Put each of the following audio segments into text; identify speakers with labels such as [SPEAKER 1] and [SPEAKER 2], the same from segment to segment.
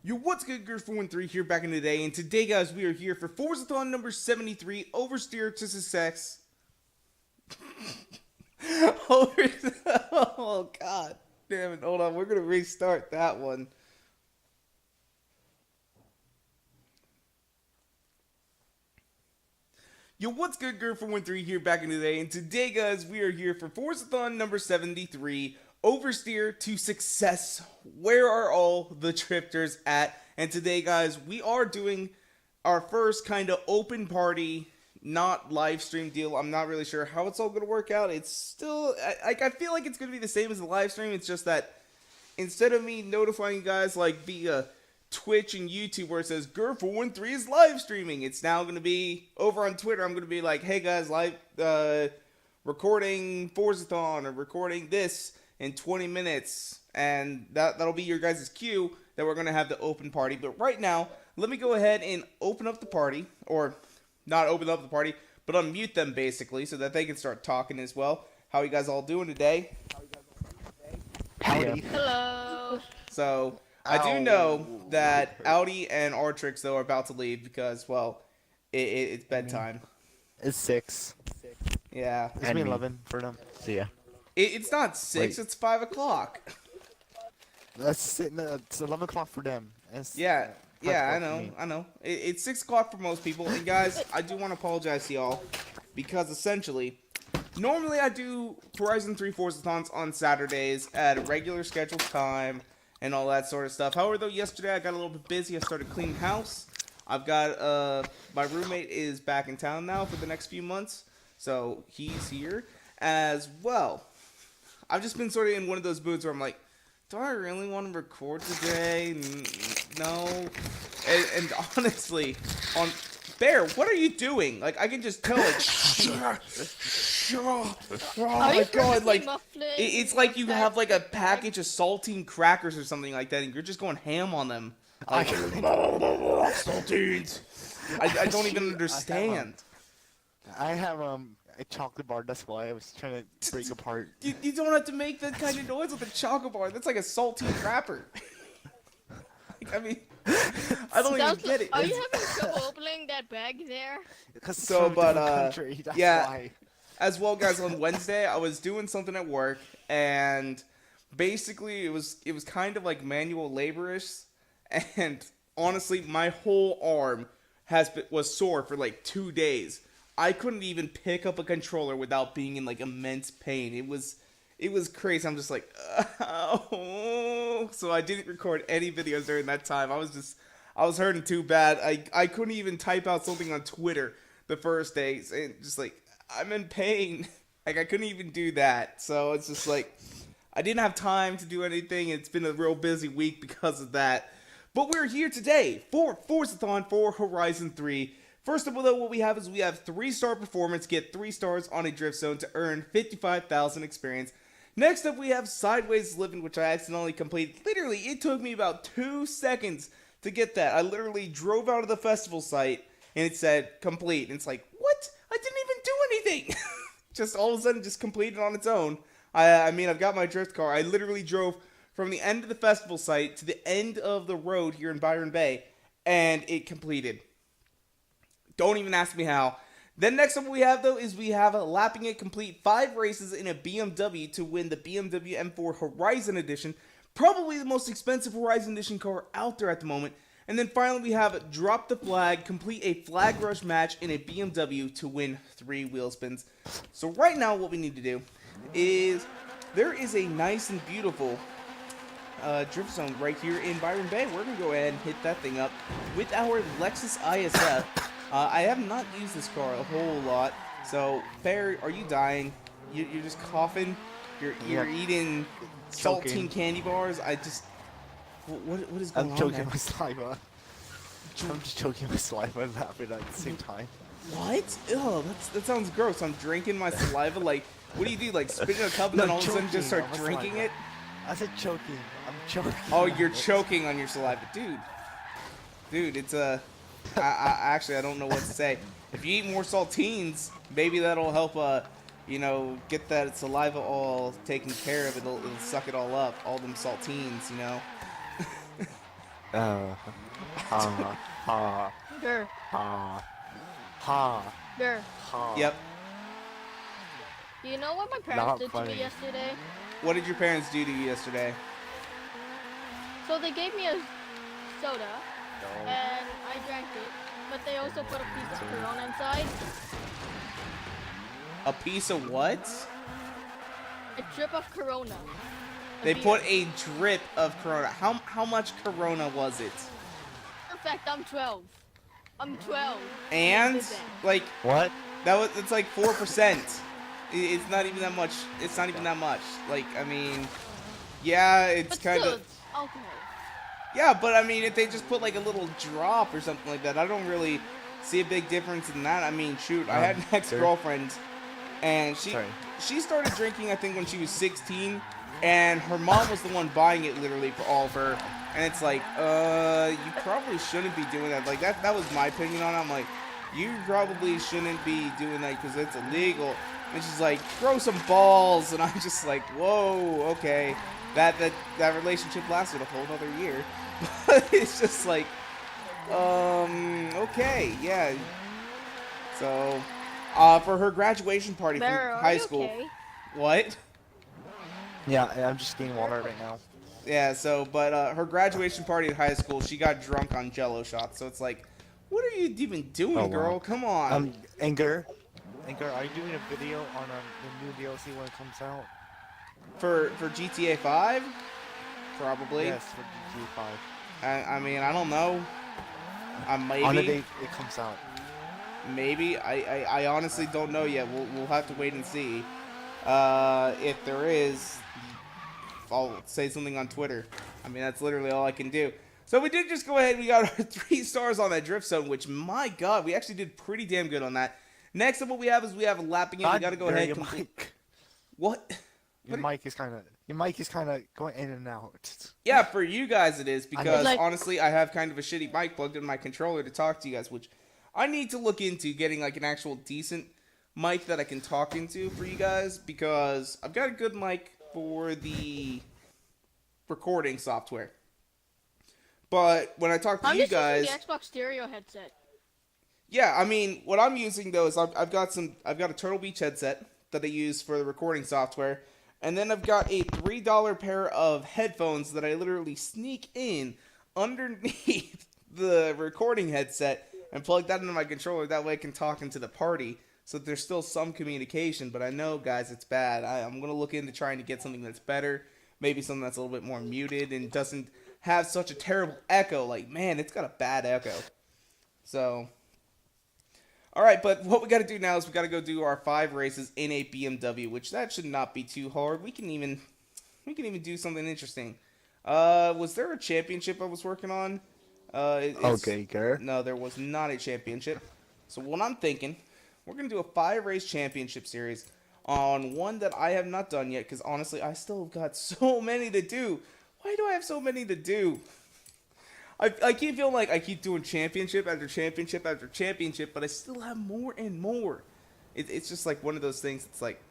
[SPEAKER 1] Yo, what's good, Girls 413 here back in the day, and today, guys, we are here for Forzathon number 73, Oversteer to Success. Over... Oh, God damn it, hold on, we're gonna restart that one. Yo, what's good, Girl 413 here back in the day, and today, guys, we are here for Forzathon number 73, Oversteer to Success. Where are all the drifters at? And today, guys, we are doing our first kind of open party, not live stream deal. I'm not really sure how it's all going to work out. It's still, I feel like it's going to be the same as the live stream. It's just that instead of me notifying you guys like via Twitch and YouTube where it says Gur413 is live streaming, it's now going to be over on Twitter. I'm going to be like, hey guys, live recording Forzathon or recording this in 20 minutes, and that'll be your guys' cue that we're going to have the open party. But right now, let me go ahead and open up the party, or not open up the party, but unmute them basically so that they can start talking as well. How you guys all doing today?
[SPEAKER 2] Howdy.
[SPEAKER 3] Hello.
[SPEAKER 1] So I do know that Audi and Artrix though are about to leave because, well, it's bedtime.
[SPEAKER 2] It's 6.
[SPEAKER 1] Yeah,
[SPEAKER 2] It's me 11 for them. So yeah.
[SPEAKER 1] it's not 6,
[SPEAKER 2] Wait.
[SPEAKER 1] it's 5 o'clock.
[SPEAKER 2] No, it's 11 o'clock for them. It's
[SPEAKER 1] Yeah,
[SPEAKER 2] 5
[SPEAKER 1] yeah, I
[SPEAKER 2] o'clock for
[SPEAKER 1] know,
[SPEAKER 2] me.
[SPEAKER 1] I know. It's 6 o'clock for most people, and guys, I do want to apologize to y'all because essentially, normally I do Horizon 3 Forzathons on Saturdays at a regular scheduled time and all that sort of stuff. However, though, yesterday I got a little bit busy. I started cleaning house. I've got, my roommate is back in town now for the next few months, so he's here as well. I've just been sort of in one of those moods where I'm like, do I really want to record today? No. And honestly, on Bear, what are you doing? Like, I can just tell, like, oh my god, like, it's like you have, like, a package of saltine crackers or something like that, and you're just going ham on them. Like, saltines. I don't even understand.
[SPEAKER 2] I have a chocolate bar. That's why I was trying to break apart.
[SPEAKER 1] You don't have to make that kind of noise with a chocolate bar. That's like a saltine wrapper. Like, I mean, I don't even get it.
[SPEAKER 3] Are you having trouble opening that bag there?
[SPEAKER 2] Because it's
[SPEAKER 1] So,
[SPEAKER 2] from a
[SPEAKER 1] but,
[SPEAKER 2] different country. That's
[SPEAKER 1] yeah.
[SPEAKER 2] why.
[SPEAKER 1] As well, guys, on Wednesday, I was doing something at work, and basically, it was kind of like manual laborish, and honestly, my whole arm was sore for like 2 days. I couldn't even pick up a controller without being in like immense pain. It was crazy. I'm just like, oh. So I didn't record any videos during that time. I was hurting too bad. I couldn't even type out something on Twitter the first days, and just like, I'm in pain. Like, I couldn't even do that. So it's just like, I didn't have time to do anything. It's been a real busy week because of that. But we're here today for Forzathon for Horizon 3. First of all, though, what we have is we have 3-star performance, get 3 stars on a drift zone to earn 55,000 experience. Next up, we have Sideways Living, which I accidentally completed. Literally, it took me about 2 seconds to get that. I literally drove out of the festival site, and it said complete. And it's like, what? I didn't even do anything. Just all of a sudden, just completed on its own. I mean, I've got my drift car. I literally drove from the end of the festival site to the end of the road here in Byron Bay, and it completed. Don't even ask me how. Then next up we have, though, is we have a Lapping It complete 5 races in a BMW to win the BMW M4 Horizon Edition. Probably the most expensive Horizon Edition car out there at the moment. And then finally we have Drop the Flag, complete a Flag Rush match in a BMW to win 3 wheel spins. So right now what we need to do is, there is a nice and beautiful drift zone right here in Byron Bay. We're going to go ahead and hit that thing up with our Lexus ISF. I have not used this car a whole lot. So, Bear, are you dying? You're just coughing? You're eating saltine candy bars? What is going on
[SPEAKER 2] I'm choking
[SPEAKER 1] there?
[SPEAKER 2] my saliva. I'm just choking my saliva and laughing at the same time.
[SPEAKER 1] What? Ew, that sounds gross. I'm drinking my saliva. Like, what do? Like, spit in a cup and then all of a sudden just start drinking it?
[SPEAKER 2] I said choking. I'm choking.
[SPEAKER 1] Oh, you're choking on your saliva. Dude, it's actually, I don't know what to say. If you eat more saltines, maybe that'll help, get that saliva all taken care of. It'll suck it all up, all them saltines,
[SPEAKER 2] Uh, ha, ha,
[SPEAKER 3] Grr,
[SPEAKER 2] ha, ha,
[SPEAKER 3] grr.
[SPEAKER 2] ha.
[SPEAKER 1] Yep.
[SPEAKER 3] You know what my parents
[SPEAKER 2] Not
[SPEAKER 3] did to me
[SPEAKER 2] funny.
[SPEAKER 3] yesterday?
[SPEAKER 1] What did your parents do to you yesterday?
[SPEAKER 3] So they gave me a soda,
[SPEAKER 2] No.
[SPEAKER 3] and I drank it. But they also put a piece of Corona inside.
[SPEAKER 1] A piece of what?
[SPEAKER 3] A drip of Corona.
[SPEAKER 1] They
[SPEAKER 3] Beer.
[SPEAKER 1] put a drip of Corona. How much Corona was it?
[SPEAKER 3] In fact, I'm 12. I'm 12.
[SPEAKER 1] And
[SPEAKER 3] They did that.
[SPEAKER 1] like
[SPEAKER 2] What?
[SPEAKER 1] it's like 4%. It's not even that much. It's not even that much. Like I mean, yeah, it's
[SPEAKER 3] But
[SPEAKER 1] kind
[SPEAKER 3] still,
[SPEAKER 1] of
[SPEAKER 3] it's alcohol.
[SPEAKER 1] yeah, but I mean, if they just put like a little drop or something like that, I don't really see a big difference in that. I mean, shoot, I had an
[SPEAKER 2] Sir?
[SPEAKER 1] ex-girlfriend, and
[SPEAKER 2] Sorry.
[SPEAKER 1] she started drinking I think when she was 16, and her mom was the one buying it literally for all of her. And it's like, you probably shouldn't be doing that. Like that was my opinion on it. I'm like, you probably shouldn't be doing that because it's illegal. And she's like, throw some balls, and I'm just like, whoa, okay. That relationship lasted a whole other year. But it's just like, okay, yeah. So, for her graduation party from
[SPEAKER 3] Bear, are
[SPEAKER 1] high
[SPEAKER 3] you
[SPEAKER 1] school.
[SPEAKER 3] okay?
[SPEAKER 1] What?
[SPEAKER 2] Yeah, I'm just getting water right now.
[SPEAKER 1] Yeah, so, but her graduation party at high school, she got drunk on Jello shots. So it's like, what are you even doing,
[SPEAKER 2] Oh,
[SPEAKER 1] girl?
[SPEAKER 2] wow.
[SPEAKER 1] Come on.
[SPEAKER 2] Anger, are you doing a video on the new DLC when it comes out?
[SPEAKER 1] For GTA 5? Probably.
[SPEAKER 2] Yes, for GTA 5.
[SPEAKER 1] I mean, I don't know.
[SPEAKER 2] On the
[SPEAKER 1] Maybe.
[SPEAKER 2] day it comes out.
[SPEAKER 1] Maybe. I honestly don't know yet. We'll have to wait and see. If there is, I'll say something on Twitter. I mean, that's literally all I can do. So we did just go ahead. We got our 3 stars on that drift zone, which, my God, we actually did pretty damn good on that. Next up, what we have is we have lapping it. We got to go ahead.
[SPEAKER 2] Your mic.
[SPEAKER 1] What?
[SPEAKER 2] Your mic is kind of going in and out.
[SPEAKER 1] Yeah, for you guys it is, because
[SPEAKER 3] Like-
[SPEAKER 1] honestly, I have kind of a shitty mic plugged in my controller to talk to you guys, which I need to look into getting like an actual decent mic that I can talk into for you guys, because I've got a good mic for the recording software. But when I talk to
[SPEAKER 3] I'm
[SPEAKER 1] you
[SPEAKER 3] just
[SPEAKER 1] guys,
[SPEAKER 3] using the Xbox stereo headset.
[SPEAKER 1] yeah, I mean, what I'm using though is I've got a Turtle Beach headset that I use for the recording software, and then I've got a $3 pair of headphones that I literally sneak in underneath the recording headset and plug that into my controller. That way I can talk into the party, so that there's still some communication. But I know, guys, it's bad. I'm gonna look into trying to get something that's better, maybe something that's a little bit more muted and doesn't have such a terrible echo. Like, man, it's got a bad echo. So, all right, but what we got to do now is we got to go do our 5 races in a BMW, which that should not be too hard. We can even do something interesting. Was there a championship I was working on?
[SPEAKER 2] Okay, girl.
[SPEAKER 1] No, there was not a championship. So what I'm thinking, we're gonna do a 5-race championship series on one that I have not done yet, because honestly, I still have got so many to do. Why do I have so many to do? I keep feeling like I keep doing championship after championship after championship, but I still have more and more. It's just like one of those things. It's like,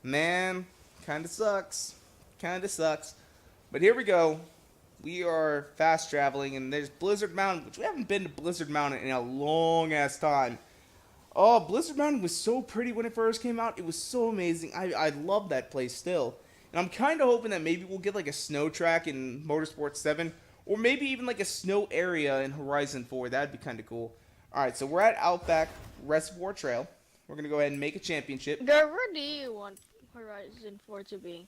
[SPEAKER 1] man, kind of sucks. Kind of sucks. But here we go. We are fast traveling, and there's Blizzard Mountain, which we haven't been to Blizzard Mountain in a long ass time. Oh, Blizzard Mountain was so pretty when it first came out. It was so amazing. I love that place still. And I'm kind of hoping that maybe we'll get like a snow track in Motorsport 7, or maybe even like a snow area in Horizon 4. That'd be kind of cool. Alright, so we're at Outback Reservoir Trail. We're going to go ahead and make a championship.
[SPEAKER 3] Girl, where do you want Horizon 4 to be?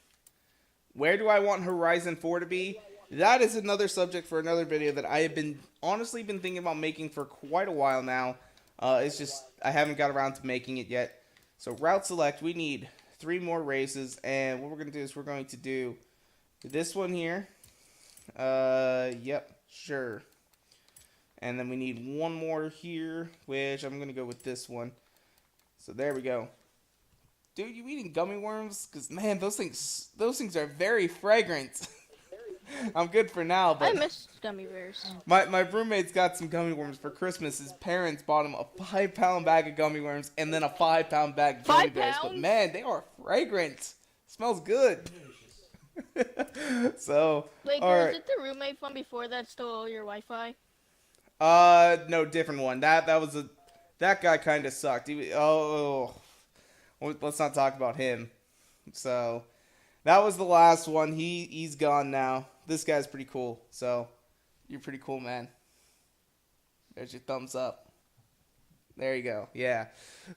[SPEAKER 1] Where do I want Horizon 4 to be? That is another subject for another video that I have honestly been thinking about making for quite a while now. It's just, I haven't got around to making it yet. So route select, we need 3 more races, and what we're going to do is we're going to do this one here. Yep, sure. And then we need one more here, which I'm going to go with this one. So there we go. Dude, you eating gummy worms? Because, man, those things are very fragrant. I'm good for now, but
[SPEAKER 3] I miss gummy bears.
[SPEAKER 1] my roommate's got some gummy worms for Christmas. His parents bought him a 5-pound bag of gummy worms and then a 5-pound bag of gummy
[SPEAKER 3] 5
[SPEAKER 1] bears. But
[SPEAKER 3] pounds?
[SPEAKER 1] man, they are fragrant. Smells good. So,
[SPEAKER 3] Wait,
[SPEAKER 1] all
[SPEAKER 3] was
[SPEAKER 1] right.
[SPEAKER 3] it the roommate from before that stole your Wi-Fi?
[SPEAKER 1] No, different one. That guy kind of sucked. Well, let's not talk about him. So, that was the last one. He's gone now. This guy's pretty cool. So, you're pretty cool, man. There's your thumbs up. There you go. Yeah.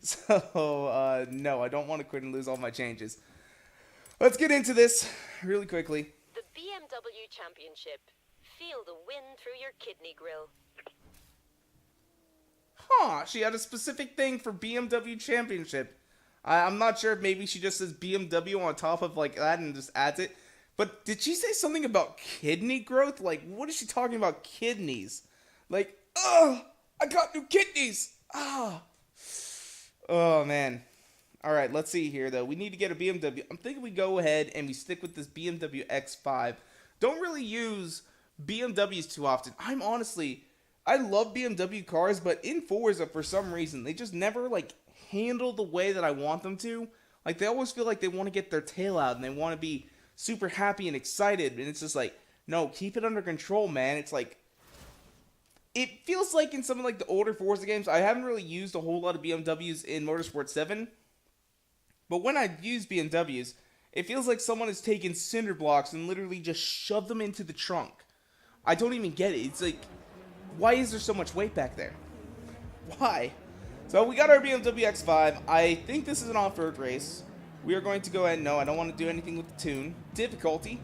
[SPEAKER 1] So, no, I don't want to quit and lose all my changes. Let's get into this really quickly.
[SPEAKER 4] The BMW Championship. Feel the wind through your kidney grill.
[SPEAKER 1] Huh, she had a specific thing for BMW Championship. I'm not sure if maybe she just says BMW on top of like that and just adds it. But did she say something about kidney growth? Like, what is she talking about kidneys? Like, oh, I got new kidneys. Ah. Oh, man. All right, let's see here, though. We need to get a BMW. I'm thinking we go ahead and we stick with this BMW X5. Don't really use BMWs too often. I love BMW cars, but in Forza, for some reason, they just never, like, handle the way that I want them to. Like, they always feel like they want to get their tail out and they want to be super happy and excited. And it's just like, no, keep it under control, man. It's like, it feels like in some of, like, the older Forza games, I haven't really used a whole lot of BMWs in Motorsport 7. But when I use BMWs, it feels like someone has taken cinder blocks and literally just shoved them into the trunk. I don't even get it. It's like, why is there so much weight back there? Why? So we got our BMW X5. I think this is an off-road race. We are going to go ahead. No, I don't want to do anything with the tune. Difficulty.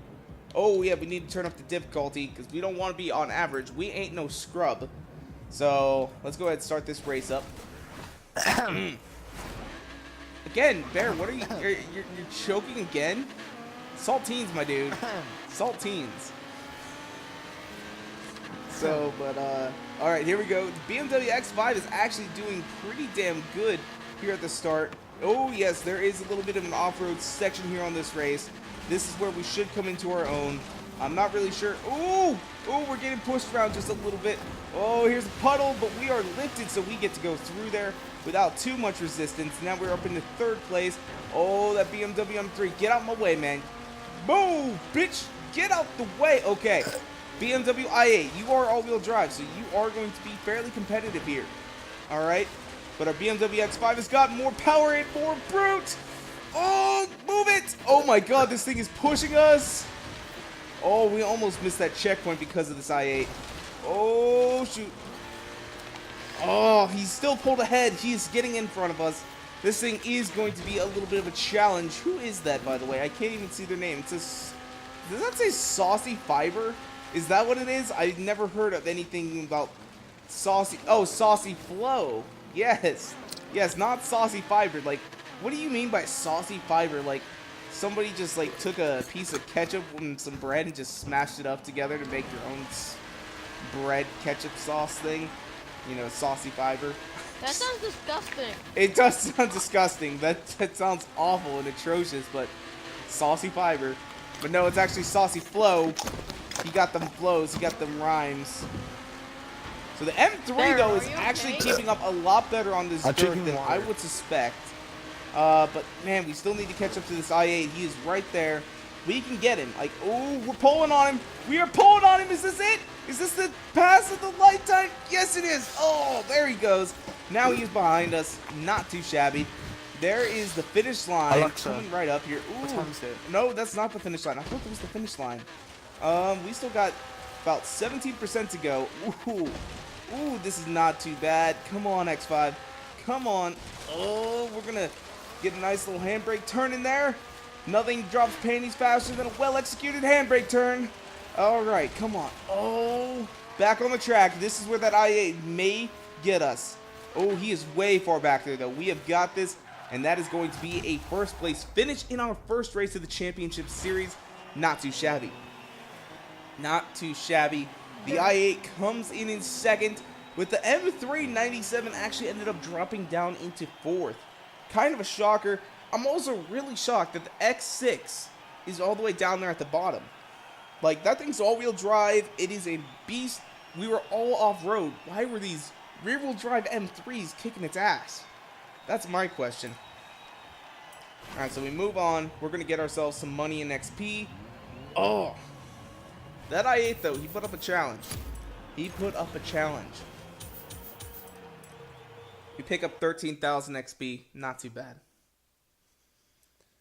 [SPEAKER 1] Oh, yeah, we need to turn up the difficulty because we don't want to be on average. We ain't no scrub. So let's go ahead and start this race up. Again, Bear, what are you? You're choking again? Saltines, my dude. Saltines. So, but, all right, here we go. The BMW X5 is actually doing pretty damn good here at the start. Oh, yes, there is a little bit of an off-road section here on this race. This is where we should come into our own. I'm not really sure. Oh, we're getting pushed around just a little bit. Oh, here's a puddle, but we are lifted, so we get to go through there without too much resistance. Now we're up into third place. Oh, that BMW M3. Get out my way, man. Boom, bitch. Get out the way. Okay. BMW i8, you are all-wheel drive, so you are going to be fairly competitive here. All right? But our BMW X5 has got more power and more brute. Oh, move it. Oh, my God, this thing is pushing us. Oh, we almost missed that checkpoint because of this i8. Oh, shoot. Oh, he's still pulled ahead. He's getting in front of us. This thing is going to be a little bit of a challenge. Who is that, by the way? I can't even see their name. It says, does that say Saucy Fiber? Is that what it is? I never heard of anything about Saucy. Oh, Saucy Flow. Yes. Yes, not Saucy Fiber. Like, what do you mean by Saucy Fiber? Like, somebody just, like, took a piece of ketchup and some bread and just smashed it up together to make your own bread ketchup sauce thing? You know, Saucy Fiber.
[SPEAKER 3] That sounds disgusting.
[SPEAKER 1] It does sound disgusting. That sounds awful and atrocious, but Saucy Fiber. But no, it's actually Saucy Flow. He got them flows. He got them rhymes. So the M3,
[SPEAKER 3] Bear,
[SPEAKER 1] though,
[SPEAKER 3] are
[SPEAKER 1] is
[SPEAKER 3] you
[SPEAKER 1] actually
[SPEAKER 3] okay?
[SPEAKER 1] keeping up a lot better on this
[SPEAKER 2] I'm
[SPEAKER 1] dirt
[SPEAKER 2] drinking
[SPEAKER 1] than
[SPEAKER 2] water.
[SPEAKER 1] I would suspect. But, man, we still need to catch up to this i8. He is right there. We can get him. Like, oh, we're pulling on him. We are pulling on him. Is this it? Is this the pass of the lifetime? Yes, it is. Oh, there he goes. Now he's behind us. Not too shabby. There is the finish line
[SPEAKER 2] Alexa,
[SPEAKER 1] coming right up here. Ooh.
[SPEAKER 2] what time is it?
[SPEAKER 1] No, that's not the finish line. I thought that was the finish line. We still got about 17% to go. Ooh, this is not too bad. Come on, X5. Come on. Oh, we're going to get a nice little handbrake turn in there. Nothing drops panties faster than a well-executed handbrake turn. All right, come on. Oh, back on the track. This is where that i8 may get us. Oh, he is way far back there, though. We have got this, and that is going to be a first-place finish in our first race of the championship series. Not too shabby. Not too shabby. The i8 comes in second, with the M397 actually ended up dropping down into fourth. Kind of a shocker. I'm also really shocked that the X6 is all the way down there at the bottom. Like, that thing's all-wheel drive. It is a beast. We were all off-road. Why were these rear-wheel drive M3s kicking its ass? That's my question. Alright, so we move on. We're going to get ourselves some money in XP. Oh, that I8 though, he put up a challenge. He put up a challenge. We pick up 13,000 XP, not too bad.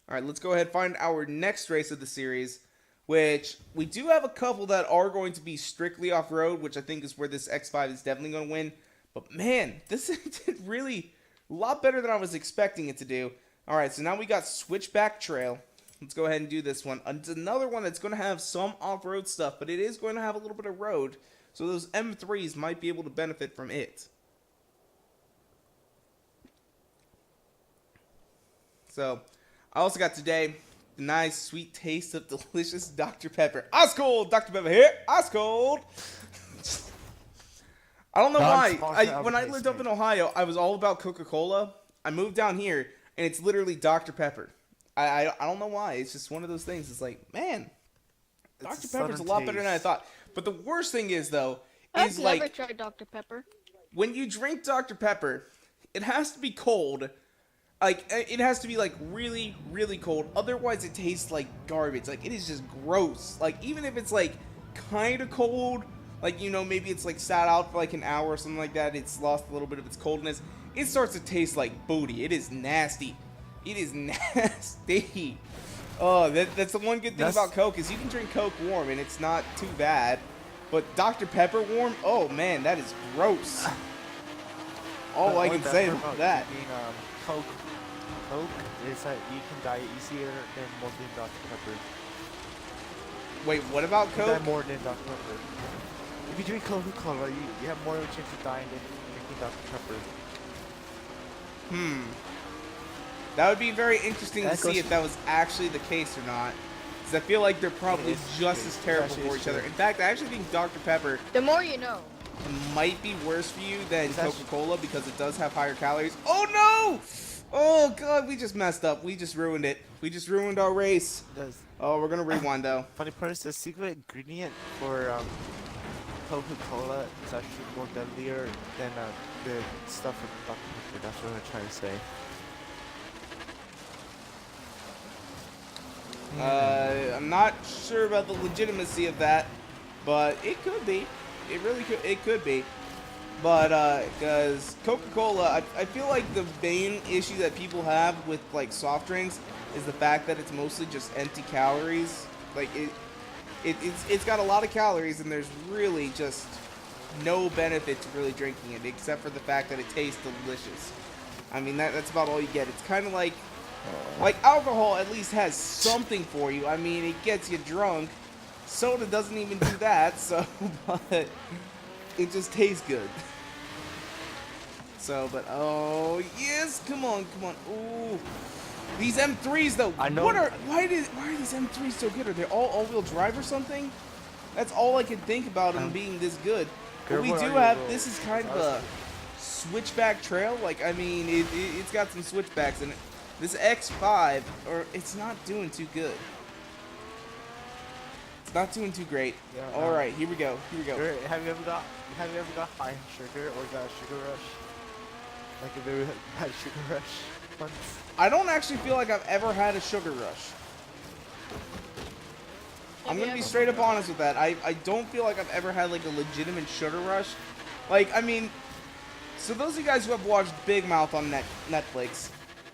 [SPEAKER 1] All right, let's go ahead and find our next race of the series, which we do have a couple that are going to be strictly off-road, which I think is where this X5 is definitely going to win. But man, this did really a lot better than I was expecting it to do. All right, so now we got Switchback Trail. Let's go ahead and do this one. It's another one that's going to have some off-road stuff, but it is going to have a little bit of road, so those M3s might be able to benefit from it. So, I also got today the nice sweet taste of delicious Dr. Pepper. Ice cold Dr. Pepper here. Ice cold. I don't know why. When I lived up in Ohio, I was all about Coca-Cola. I moved down here, and it's literally Dr. Pepper. I don't know why. It's just one of those things. It's like, man, Dr. Pepper's a lot better than I thought. But the worst thing is, though,
[SPEAKER 3] I've never tried Dr. Pepper.
[SPEAKER 1] When you drink Dr. Pepper, it has to be cold. Like, it has to be, like, really, really cold. Otherwise, it tastes like garbage. Like, it is just gross. Like, even if it's, like, kind of cold, like, you know, maybe it's, like, sat out for, like, an hour or something like that. It's lost a little bit of its coldness. It starts to taste like booty. It is nasty. It is nasty. Oh, that's the one good thing about Coke is you can drink Coke warm, and it's not too bad. But Dr. Pepper warm, oh, man, that is gross. All I can say about that.
[SPEAKER 2] Coke is that you can die easier than more than Dr. Pepper.
[SPEAKER 1] Wait, what about Coke?
[SPEAKER 2] You die more than Dr. Pepper. If you drink Coca-Cola, you have more of a chance of dying than drinking Dr. Pepper.
[SPEAKER 1] That would be very interesting to see if that was actually the case or not. Because I feel like they're probably just as terrible for each other. In fact, I actually think Dr. Pepper...
[SPEAKER 3] The more you know.
[SPEAKER 1] ...might be worse for you than Coca-Cola because it does have higher calories. Oh, no! Oh, God, we just messed up. We just ruined it. We just ruined our race. Oh, we're going to rewind, though.
[SPEAKER 2] Funny part is the secret ingredient for Coca-Cola is actually more deadlier than the stuff from Dr. Pepper. That's what I'm trying to say.
[SPEAKER 1] I'm not sure about the legitimacy of that, but it could be. It really could. It could be. But because Coca-Cola, I feel like the main issue that people have with like soft drinks is the fact that it's mostly just empty calories. Like it's got a lot of calories, and there's really just no benefit to really drinking it, except for the fact that it tastes delicious. I mean, that's about all you get. It's kind of like alcohol at least has something for you. I mean, it gets you drunk. Soda doesn't even do that, so, but it just tastes good. So, but, oh, yes, come on. Ooh. These M3s, though, why are these M3s so good? Are they all-wheel drive or something? That's all I can think about them being this good. But we do have, this is kind of a switchback trail. Like, I mean, it's got some switchbacks in it. This X5, it's not doing too good. It's not doing too great. Yeah, all right, here we go.
[SPEAKER 2] Have you ever got high in sugar or got a sugar rush? Like a very bad sugar rush once?
[SPEAKER 1] I don't actually feel like I've ever had a sugar rush. I'm gonna be straight up honest with that. I don't feel like I've ever had like a legitimate sugar rush. Like, I mean, so those of you guys who have watched Big Mouth on Netflix,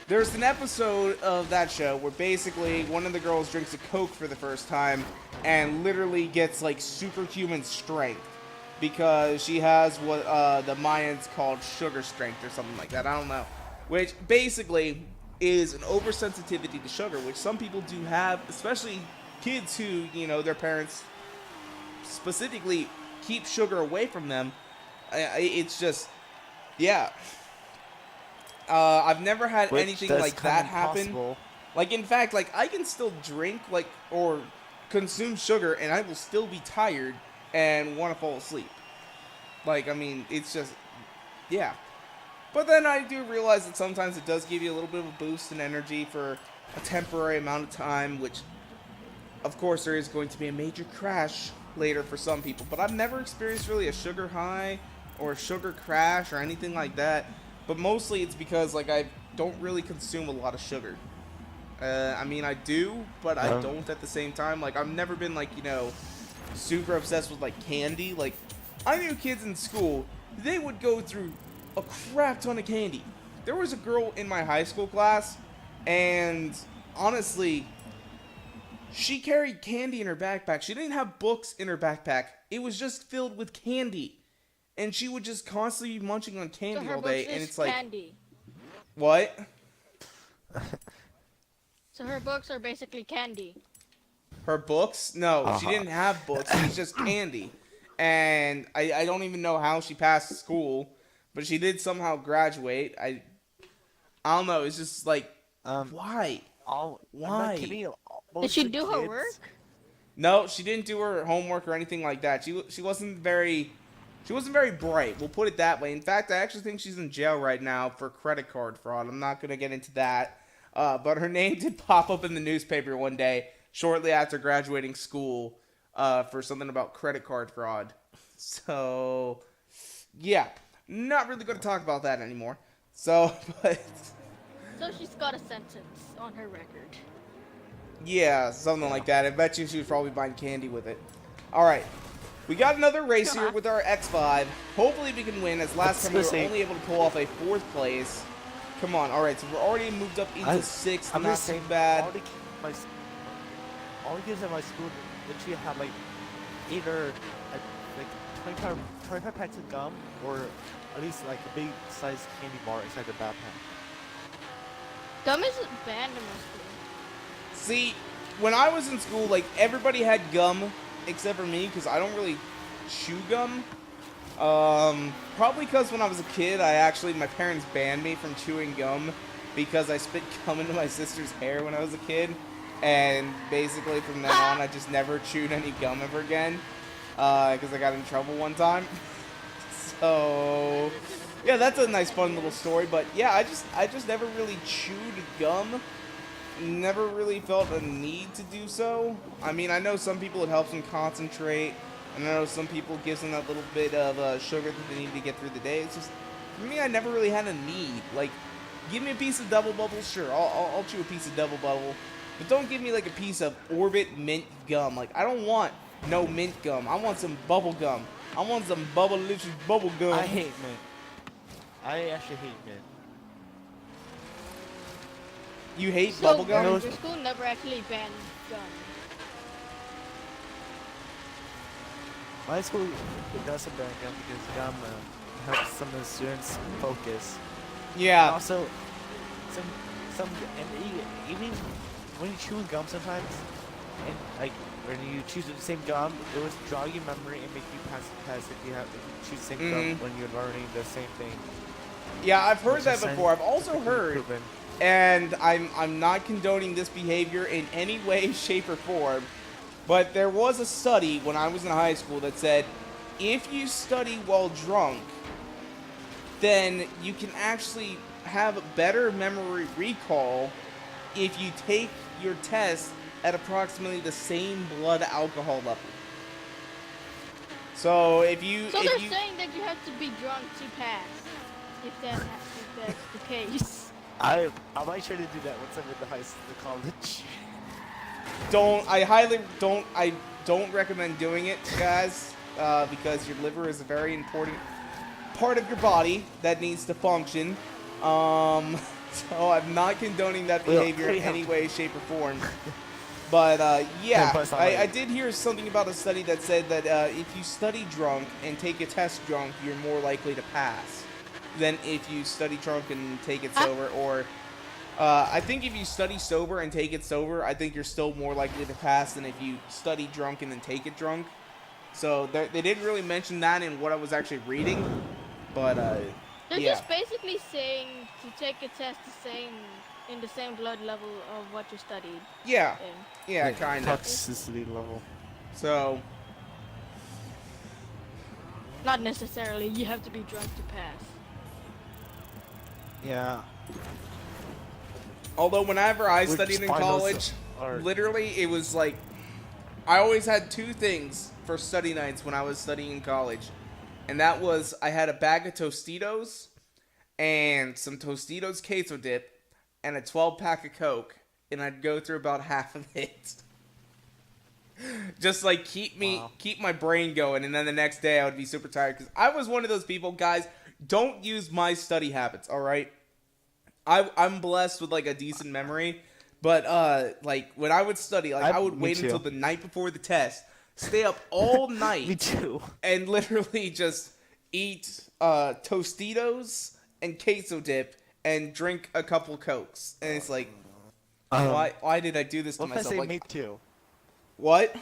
[SPEAKER 1] there's an episode of that show where basically one of the girls drinks a Coke for the first time and literally gets like superhuman strength because she has what the Mayans called sugar strength or something like that. I don't know. Which basically is an oversensitivity to sugar, which some people do have, especially kids who, you know, their parents specifically keep sugar away from them. It's just, yeah. I've never had anything like that happen. Like, in fact, like, I can still drink, like, or consume sugar, and I will still be tired and want to fall asleep. Like, I mean, it's just, yeah. But then I do realize that sometimes it does give you a little bit of a boost in energy for a temporary amount of time, which, of course, there is going to be a major crash later for some people. But I've never experienced really a sugar high or a sugar crash or anything like that. But mostly it's because, like, I don't really consume a lot of sugar. I mean, I do, but I
[SPEAKER 2] Um,
[SPEAKER 1] don't at the same time. Like, I've never been, like, super obsessed with, like, candy. Like, I knew kids in school, they would go through a crap ton of candy. There was a girl in my high school class, and honestly, she carried candy in her backpack. She didn't have books in her backpack. It was just filled with candy. And she would just constantly be munching on
[SPEAKER 3] So
[SPEAKER 1] candy
[SPEAKER 3] her
[SPEAKER 1] all
[SPEAKER 3] books
[SPEAKER 1] day, and
[SPEAKER 3] is
[SPEAKER 1] it's like,
[SPEAKER 3] candy.
[SPEAKER 1] what?
[SPEAKER 3] So her books are basically candy.
[SPEAKER 1] Her books? No, she
[SPEAKER 2] Uh-huh.
[SPEAKER 1] didn't have books. It was just candy. And I don't even know how she passed school, but she did somehow graduate. I don't know. It's just like, why?
[SPEAKER 2] I'm
[SPEAKER 1] Why?
[SPEAKER 2] not kidding.
[SPEAKER 3] Did she do her work?
[SPEAKER 1] No, she didn't do her homework or anything like that. She wasn't very bright. We'll put it that way. In fact, I actually think she's in jail right now for credit card fraud. I'm not gonna get into that. But her name did pop up in the newspaper one day shortly after graduating school for something about credit card fraud. So, yeah, not really going to talk about that anymore. So, but
[SPEAKER 3] So she's got a sentence on her record.
[SPEAKER 1] yeah, something like that. I bet you she was probably buying candy with it. All right. We got another race here with our X5. Hopefully we can win, as last time we were only able to pull off a 4th place. Come on, alright, so we're already moved up into 6th, not too bad.
[SPEAKER 2] All the kids at my school literally have like either like 25 packs of gum or at least like a big sized candy bar inside their backpack.
[SPEAKER 3] Gum isn't banned in my school.
[SPEAKER 1] See, when I was in school, like, everybody had gum except for me, because I don't really chew gum. Probably because when I was a kid, my parents banned me from chewing gum because I spit gum into my sister's hair when I was a kid. And basically from then on, I just never chewed any gum ever again, because I got in trouble one time. So, yeah, that's a nice fun little story, but yeah, I just never really chewed gum. Never really felt a need to do so. I mean, I know some people it helps them concentrate. And I know some people it gives them that little bit of sugar that they need to get through the day. It's just, for me, I never really had a need. Like, give me a piece of Double Bubble, sure, I'll chew a piece of Double Bubble. But don't give me, like, a piece of Orbit mint gum. Like, I don't want no mint gum. I want some bubble gum. I want some bubble-licious bubble gum.
[SPEAKER 2] I hate mint. I actually hate mint.
[SPEAKER 1] You hate
[SPEAKER 3] So
[SPEAKER 1] bubble gum?
[SPEAKER 3] your school never actually banned gum.
[SPEAKER 2] My school doesn't ban gum because gum helps some of the students focus.
[SPEAKER 1] Yeah.
[SPEAKER 2] And also, even when you chew gum sometimes, and like when you choose the same gum, it was jog your memory and make you pass the test if you choose the same gum when you're learning the same thing.
[SPEAKER 1] Yeah, I've heard that before. I've also heard, and I'm not condoning this behavior in any way, shape, or form, but there was a study when I was in high school that said if you study while drunk, then you can actually have better memory recall if you take your test at approximately the same blood alcohol level. So if you...
[SPEAKER 3] So they're saying that you have to be drunk to pass, if that's the case.
[SPEAKER 2] I might try to do that once I'm in the college.
[SPEAKER 1] I don't recommend doing it, guys, because your liver is a very important part of your body that needs to function. So I'm not condoning that behavior in any way, shape, or form. But yeah, I did hear something about a study that said that if you study drunk and take a test drunk, you're more likely to pass than if you study drunk and take it sober. Or I think if you study sober and take it sober, I think you're still more likely to pass than if you study drunk and then take it drunk. So they didn't really mention that in what I was actually reading, but
[SPEAKER 3] They're
[SPEAKER 1] yeah.
[SPEAKER 3] just basically saying to take a test in the same blood level of what you studied.
[SPEAKER 1] Yeah.
[SPEAKER 3] in.
[SPEAKER 1] Yeah, kind of.
[SPEAKER 2] Toxicity level.
[SPEAKER 1] So,
[SPEAKER 3] Not necessarily you have to be drunk to pass.
[SPEAKER 2] Yeah.
[SPEAKER 1] although whenever I
[SPEAKER 2] Which
[SPEAKER 1] studied in
[SPEAKER 2] finals
[SPEAKER 1] college,
[SPEAKER 2] are-
[SPEAKER 1] literally it was like, I always had two things for study nights when I was studying in college. And that was, I had a bag of Tostitos and some Tostitos queso dip and a 12-pack of Coke. and I'd go through about half of it. Just like keep my brain going, and then the next day I would be super tired because I was one of those people. Guys, don't use my study habits. All right, I'm blessed with like a decent memory, but like when I would study, like I would wait until the night before the test, stay up all night.
[SPEAKER 2] Me too.
[SPEAKER 1] And literally just eat Tostitos and queso dip and drink a couple Cokes, and it's like, why did I do this to myself?
[SPEAKER 2] What if I say
[SPEAKER 1] like,
[SPEAKER 2] me too?
[SPEAKER 1] What?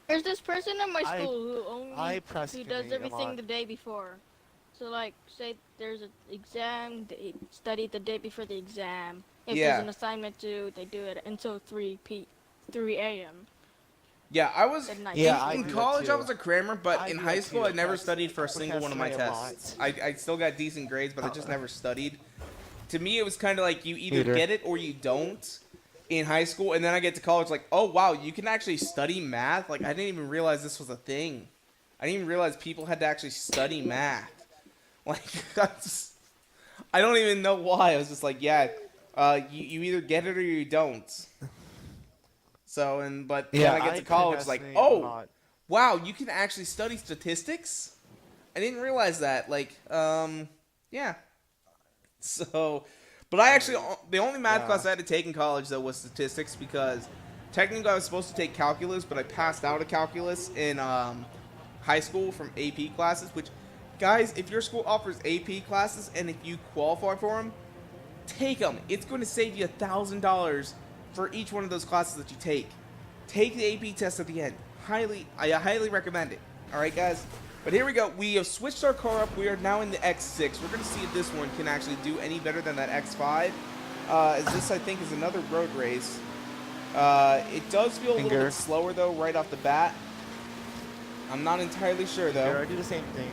[SPEAKER 3] There's this person in my school who
[SPEAKER 2] I
[SPEAKER 3] who does everything the day before. So like, say there's an exam, they study the day before the exam. If there's an assignment due, they do it until 3 a.m.
[SPEAKER 1] Yeah, I was in college. I was a crammer, but in high school, I never studied for a single one of my tests. I still got decent grades, but I just never studied. To me, it was kind of like you either get it or you don't in high school, and then I get to college like, oh wow, you can actually study math. Like I didn't even realize this was a thing. I didn't even realize people had to actually study math. Like I don't even know why. I was just like, yeah, you either get it or you don't. So but when I get to college, it's like, oh wow, you can actually study statistics. I didn't realize that. Like yeah. So. But I actually, the only math class I had to take in college, though, was statistics because technically I was supposed to take calculus, but I passed out of calculus in high school from AP classes, which, guys, if your school offers AP classes and if you qualify for them, take them. It's going to save you $1,000 for each one of those classes that you take. Take the AP test at the end. I highly recommend it. All right, guys? But here we go. We have switched our car up. We are now in the X6. We're going to see if this one can actually do any better than that X5. As this, I think, is another road race. It does feel a little bit slower, though, right off the bat. I'm not entirely sure, though.
[SPEAKER 2] I do the same thing.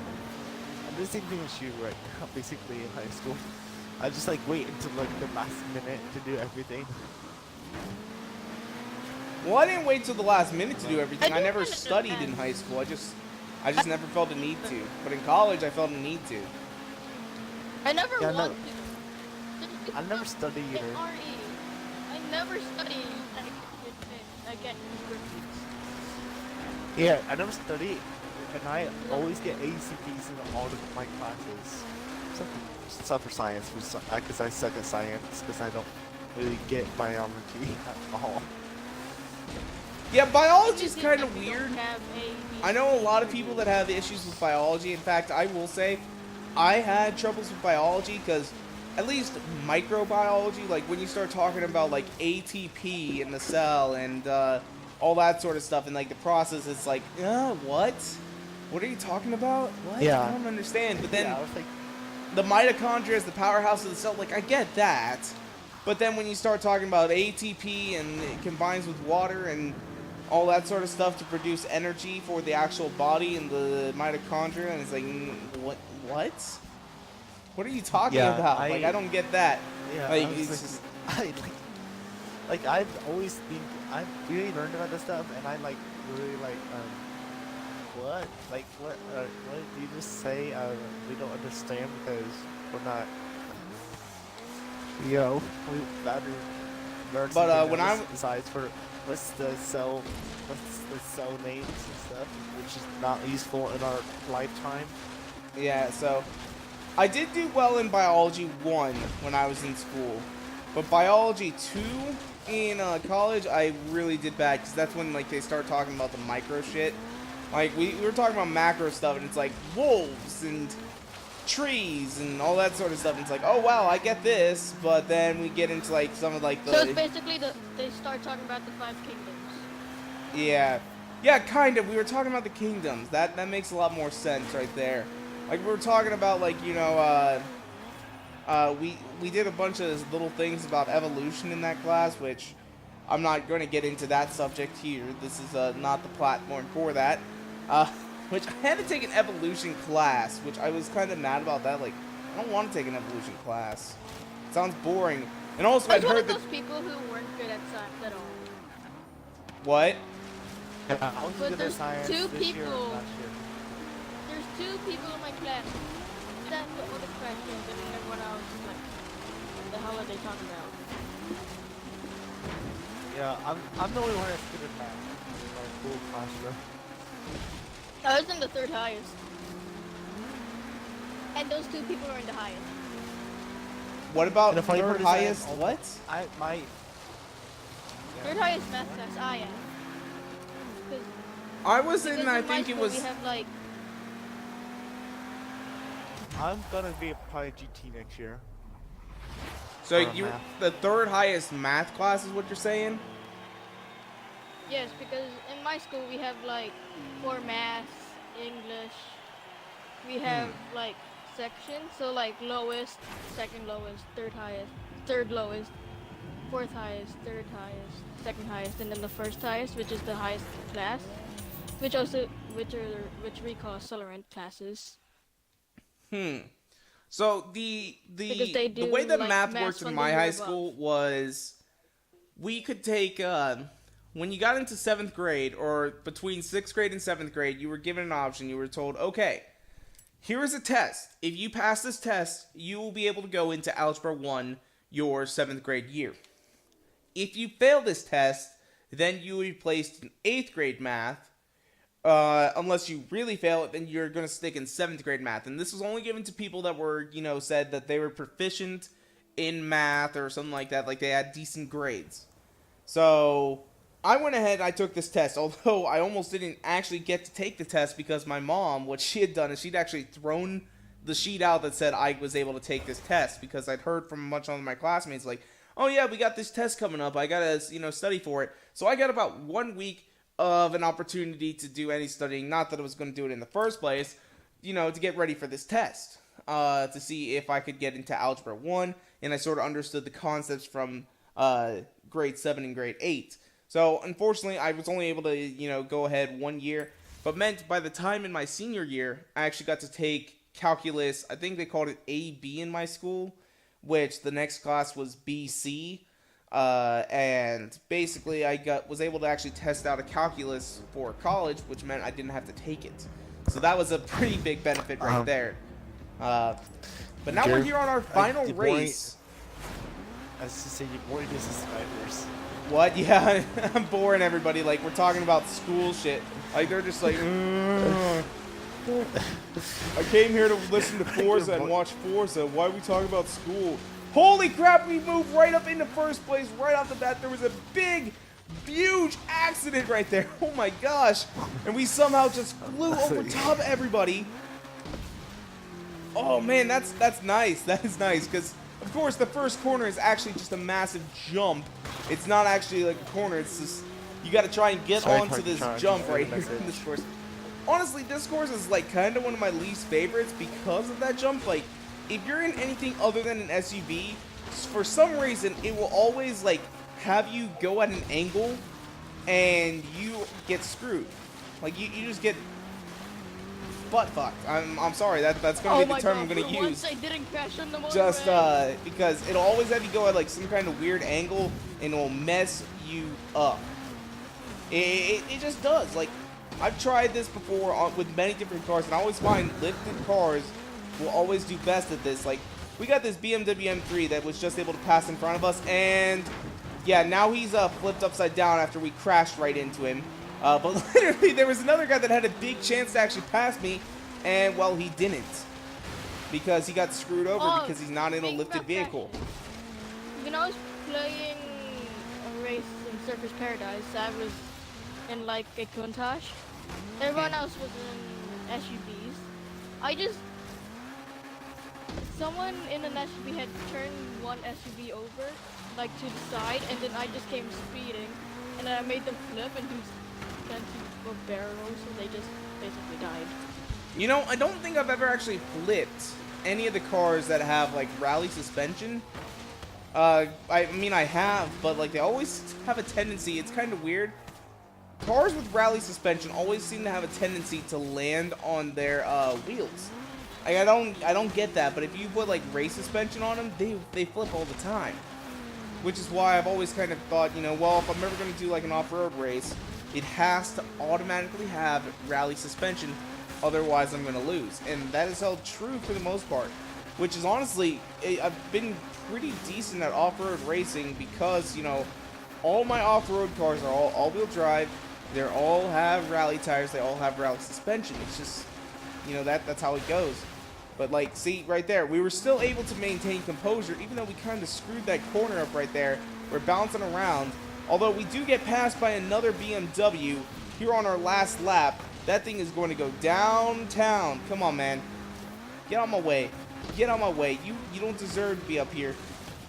[SPEAKER 2] I do the same thing as you, right now, basically, in high school. I just, like, wait until, like, the last minute to do everything.
[SPEAKER 1] Well, I didn't wait till the last minute to do everything. I never studied in high school. I just never felt a need to. But in college, I felt a need to.
[SPEAKER 3] I never want to.
[SPEAKER 2] I never study either.
[SPEAKER 3] I never study. I get
[SPEAKER 2] Yeah, I never study, and I always get ACPs in all of my classes. Except for science, because I suck at science, because I don't really get biology at all.
[SPEAKER 1] Yeah, biology is kind of weird. I know a lot of people that have issues with biology. In fact, I will say I had troubles with biology because at least microbiology, like when you start talking about like ATP in the cell and all that sort of stuff and like the process, it's like, what? What are you talking about? What?
[SPEAKER 2] Yeah.
[SPEAKER 1] I don't understand. But then the mitochondria is the powerhouse of the cell. Like, I get that. But then when you start talking about ATP and it combines with water and all that sort of stuff to produce energy for the actual body and the mitochondria, and it's like, what? What are you talking about? I don't get that.
[SPEAKER 2] Yeah,
[SPEAKER 1] like,
[SPEAKER 2] I've always been, I've really learned about this stuff, and I like really like, what? Like, what did you just say? We don't understand because we're not, we've got to learn.
[SPEAKER 1] But when
[SPEAKER 2] besides for what's the cell names and stuff, which is not useful in our lifetime.
[SPEAKER 1] Yeah, so I did do well in biology 1 when I was in school, but biology 2 in college I really did bad because that's when like they start talking about the micro shit. Like we were talking about macro stuff and it's like wolves and trees and all that sort of stuff. And it's like, oh wow, I get this, but then we get into like some of like the.
[SPEAKER 3] So it's basically they start talking about the 5 kingdoms.
[SPEAKER 1] Yeah, kind of. We were talking about the kingdoms. That makes a lot more sense right there. Like we were talking about like we did a bunch of little things about evolution in that class, which I'm not going to get into that subject here. This is not the platform for that. Which I had to take an evolution class, which I was kind of mad about that. Like, I don't want to take an evolution class. It sounds boring. And also, I'd heard that.
[SPEAKER 3] Those people who weren't good at science at all.
[SPEAKER 1] What?
[SPEAKER 2] Yeah, I was good at
[SPEAKER 3] there's
[SPEAKER 2] science
[SPEAKER 3] two
[SPEAKER 2] this year
[SPEAKER 3] people.
[SPEAKER 2] and last year.
[SPEAKER 3] There's 2 people in my class that the other questions, and everyone else is like, what the hell are they talking about?
[SPEAKER 2] Yeah, I'm the only one that's good at math in my full classroom.
[SPEAKER 3] I was in the third highest. And those two people are in the highest.
[SPEAKER 1] What about
[SPEAKER 2] And the funny
[SPEAKER 1] third
[SPEAKER 2] part is I am
[SPEAKER 1] highest?
[SPEAKER 2] almost,
[SPEAKER 1] What?
[SPEAKER 2] my
[SPEAKER 3] Third highest math class, I am. Because
[SPEAKER 1] I was in, I
[SPEAKER 3] in my
[SPEAKER 1] think it
[SPEAKER 3] school
[SPEAKER 1] was.
[SPEAKER 3] we have like,
[SPEAKER 2] I'm gonna be probably GT next year.
[SPEAKER 1] So
[SPEAKER 2] for
[SPEAKER 1] you,
[SPEAKER 2] math.
[SPEAKER 1] the third highest math class is what you're saying?
[SPEAKER 3] yes, because in my school we have like 4 maths, English. We have like sections, so like lowest, second lowest, third highest, third lowest, fourth highest, third highest, second highest, and then the first highest, which is the highest class, which we call Solorant classes.
[SPEAKER 1] So
[SPEAKER 3] Because they
[SPEAKER 1] the
[SPEAKER 3] do
[SPEAKER 1] way that
[SPEAKER 3] like
[SPEAKER 1] math
[SPEAKER 3] maths
[SPEAKER 1] worked in
[SPEAKER 3] from the
[SPEAKER 1] my
[SPEAKER 3] year
[SPEAKER 1] high
[SPEAKER 3] above.
[SPEAKER 1] school was we could take when you got into 7th grade or between 6th grade and 7th grade, you were given an option. You were told, okay, here is a test. If you pass this test, you will be able to go into Algebra 1 your 7th grade year. If you fail this test, then you will be placed in 8th grade math. Unless you really fail it, then you're going to stick in 7th grade math. And this was only given to people that were, said that they were proficient in math or something like that, like they had decent grades. So I went ahead and I took this test, although I almost didn't actually get to take the test because my mom, what she had done is she'd actually thrown the sheet out that said I was able to take this test because I'd heard from a bunch of my classmates like, oh yeah, we got this test coming up, I gotta, study for it. So I got about 1 week of an opportunity to do any studying, not that I was going to do it in the first place, to get ready for this test, to see if I could get into Algebra 1, and I sort of understood the concepts from grade 7 and grade 8. So, unfortunately, I was only able to, go ahead 1 year, but meant by the time in my senior year, I actually got to take calculus, I think they called it AB in my school, which the next class was BC, and basically I was able to actually test out a calculus for college, which meant I didn't have to take it. So that was a pretty big benefit right there. But now we're here on our final race.
[SPEAKER 2] I was just saying, you're boring as subscribers.
[SPEAKER 1] What? Yeah, I'm boring everybody. Like, we're talking about school shit. Like, they're just like, I came here to listen to Forza and watch Forza. Why are we talking about school? Holy crap, we moved right up into first place right off the bat. There was a big, huge accident right there. Oh my gosh. And we somehow just flew over top of everybody. Oh man, that's nice. That is nice because, of course, the first corner is actually just a massive jump. It's not actually like a corner. It's just, you got to try and get onto this jump right here in this course. Honestly, this course is like kind of one of my least favorites because of that jump. Like, if you're in anything other than an SUV, for some reason, it will always, like, have you go at an angle, and you get screwed. Like, you just get butt-fucked. I'm sorry, that's going to be the term I'm going to use.
[SPEAKER 3] Once I didn't crash on the motorway.
[SPEAKER 1] Just, because it'll always have you go at, like, some kind of weird angle, and it'll mess you up. It just does. Like, I've tried this before with many different cars, and I always find lifted cars will always do best at this. Like, we got this BMW M3 that was just able to pass in front of us, and yeah, now he's flipped upside down after we crashed right into him. But literally, there was another guy that had a big chance to actually pass me, and, well, he didn't. Because he got screwed over because he's not in a lifted vehicle.
[SPEAKER 3] When I was playing a race in Surfers Paradise, I was in, like, a Countach. Everyone else was in SUVs. Someone in an SUV had turned one SUV over, like, to the side, and then I just came speeding, and then I made them flip and do a barrel roll, so they just basically died.
[SPEAKER 1] You know, I don't think I've ever actually flipped any of the cars that have, like, rally suspension. I mean, I have, but, like, they always have a tendency, it's kind of weird. Cars with rally suspension always seem to have a tendency to land on their wheels. Like, I don't get that, but if you put, like, race suspension on them, they flip all the time. Which is why I've always kind of thought, well, if I'm ever going to do, like, an off-road race, it has to automatically have rally suspension, otherwise I'm going to lose. And that is held true for the most part. Which is honestly, I've been pretty decent at off-road racing because, all my off-road cars are all all-wheel drive. They all have rally tires. They all have rally suspension. It's just, you know, that's how it goes. But like, see right there, we were still able to maintain composure, even though we kind of screwed that corner up right there. We're bouncing around. Although we do get passed by another BMW here on our last lap. That thing is going to go downtown. Come on, man. Get out my way. Get out my way. You don't deserve to be up here.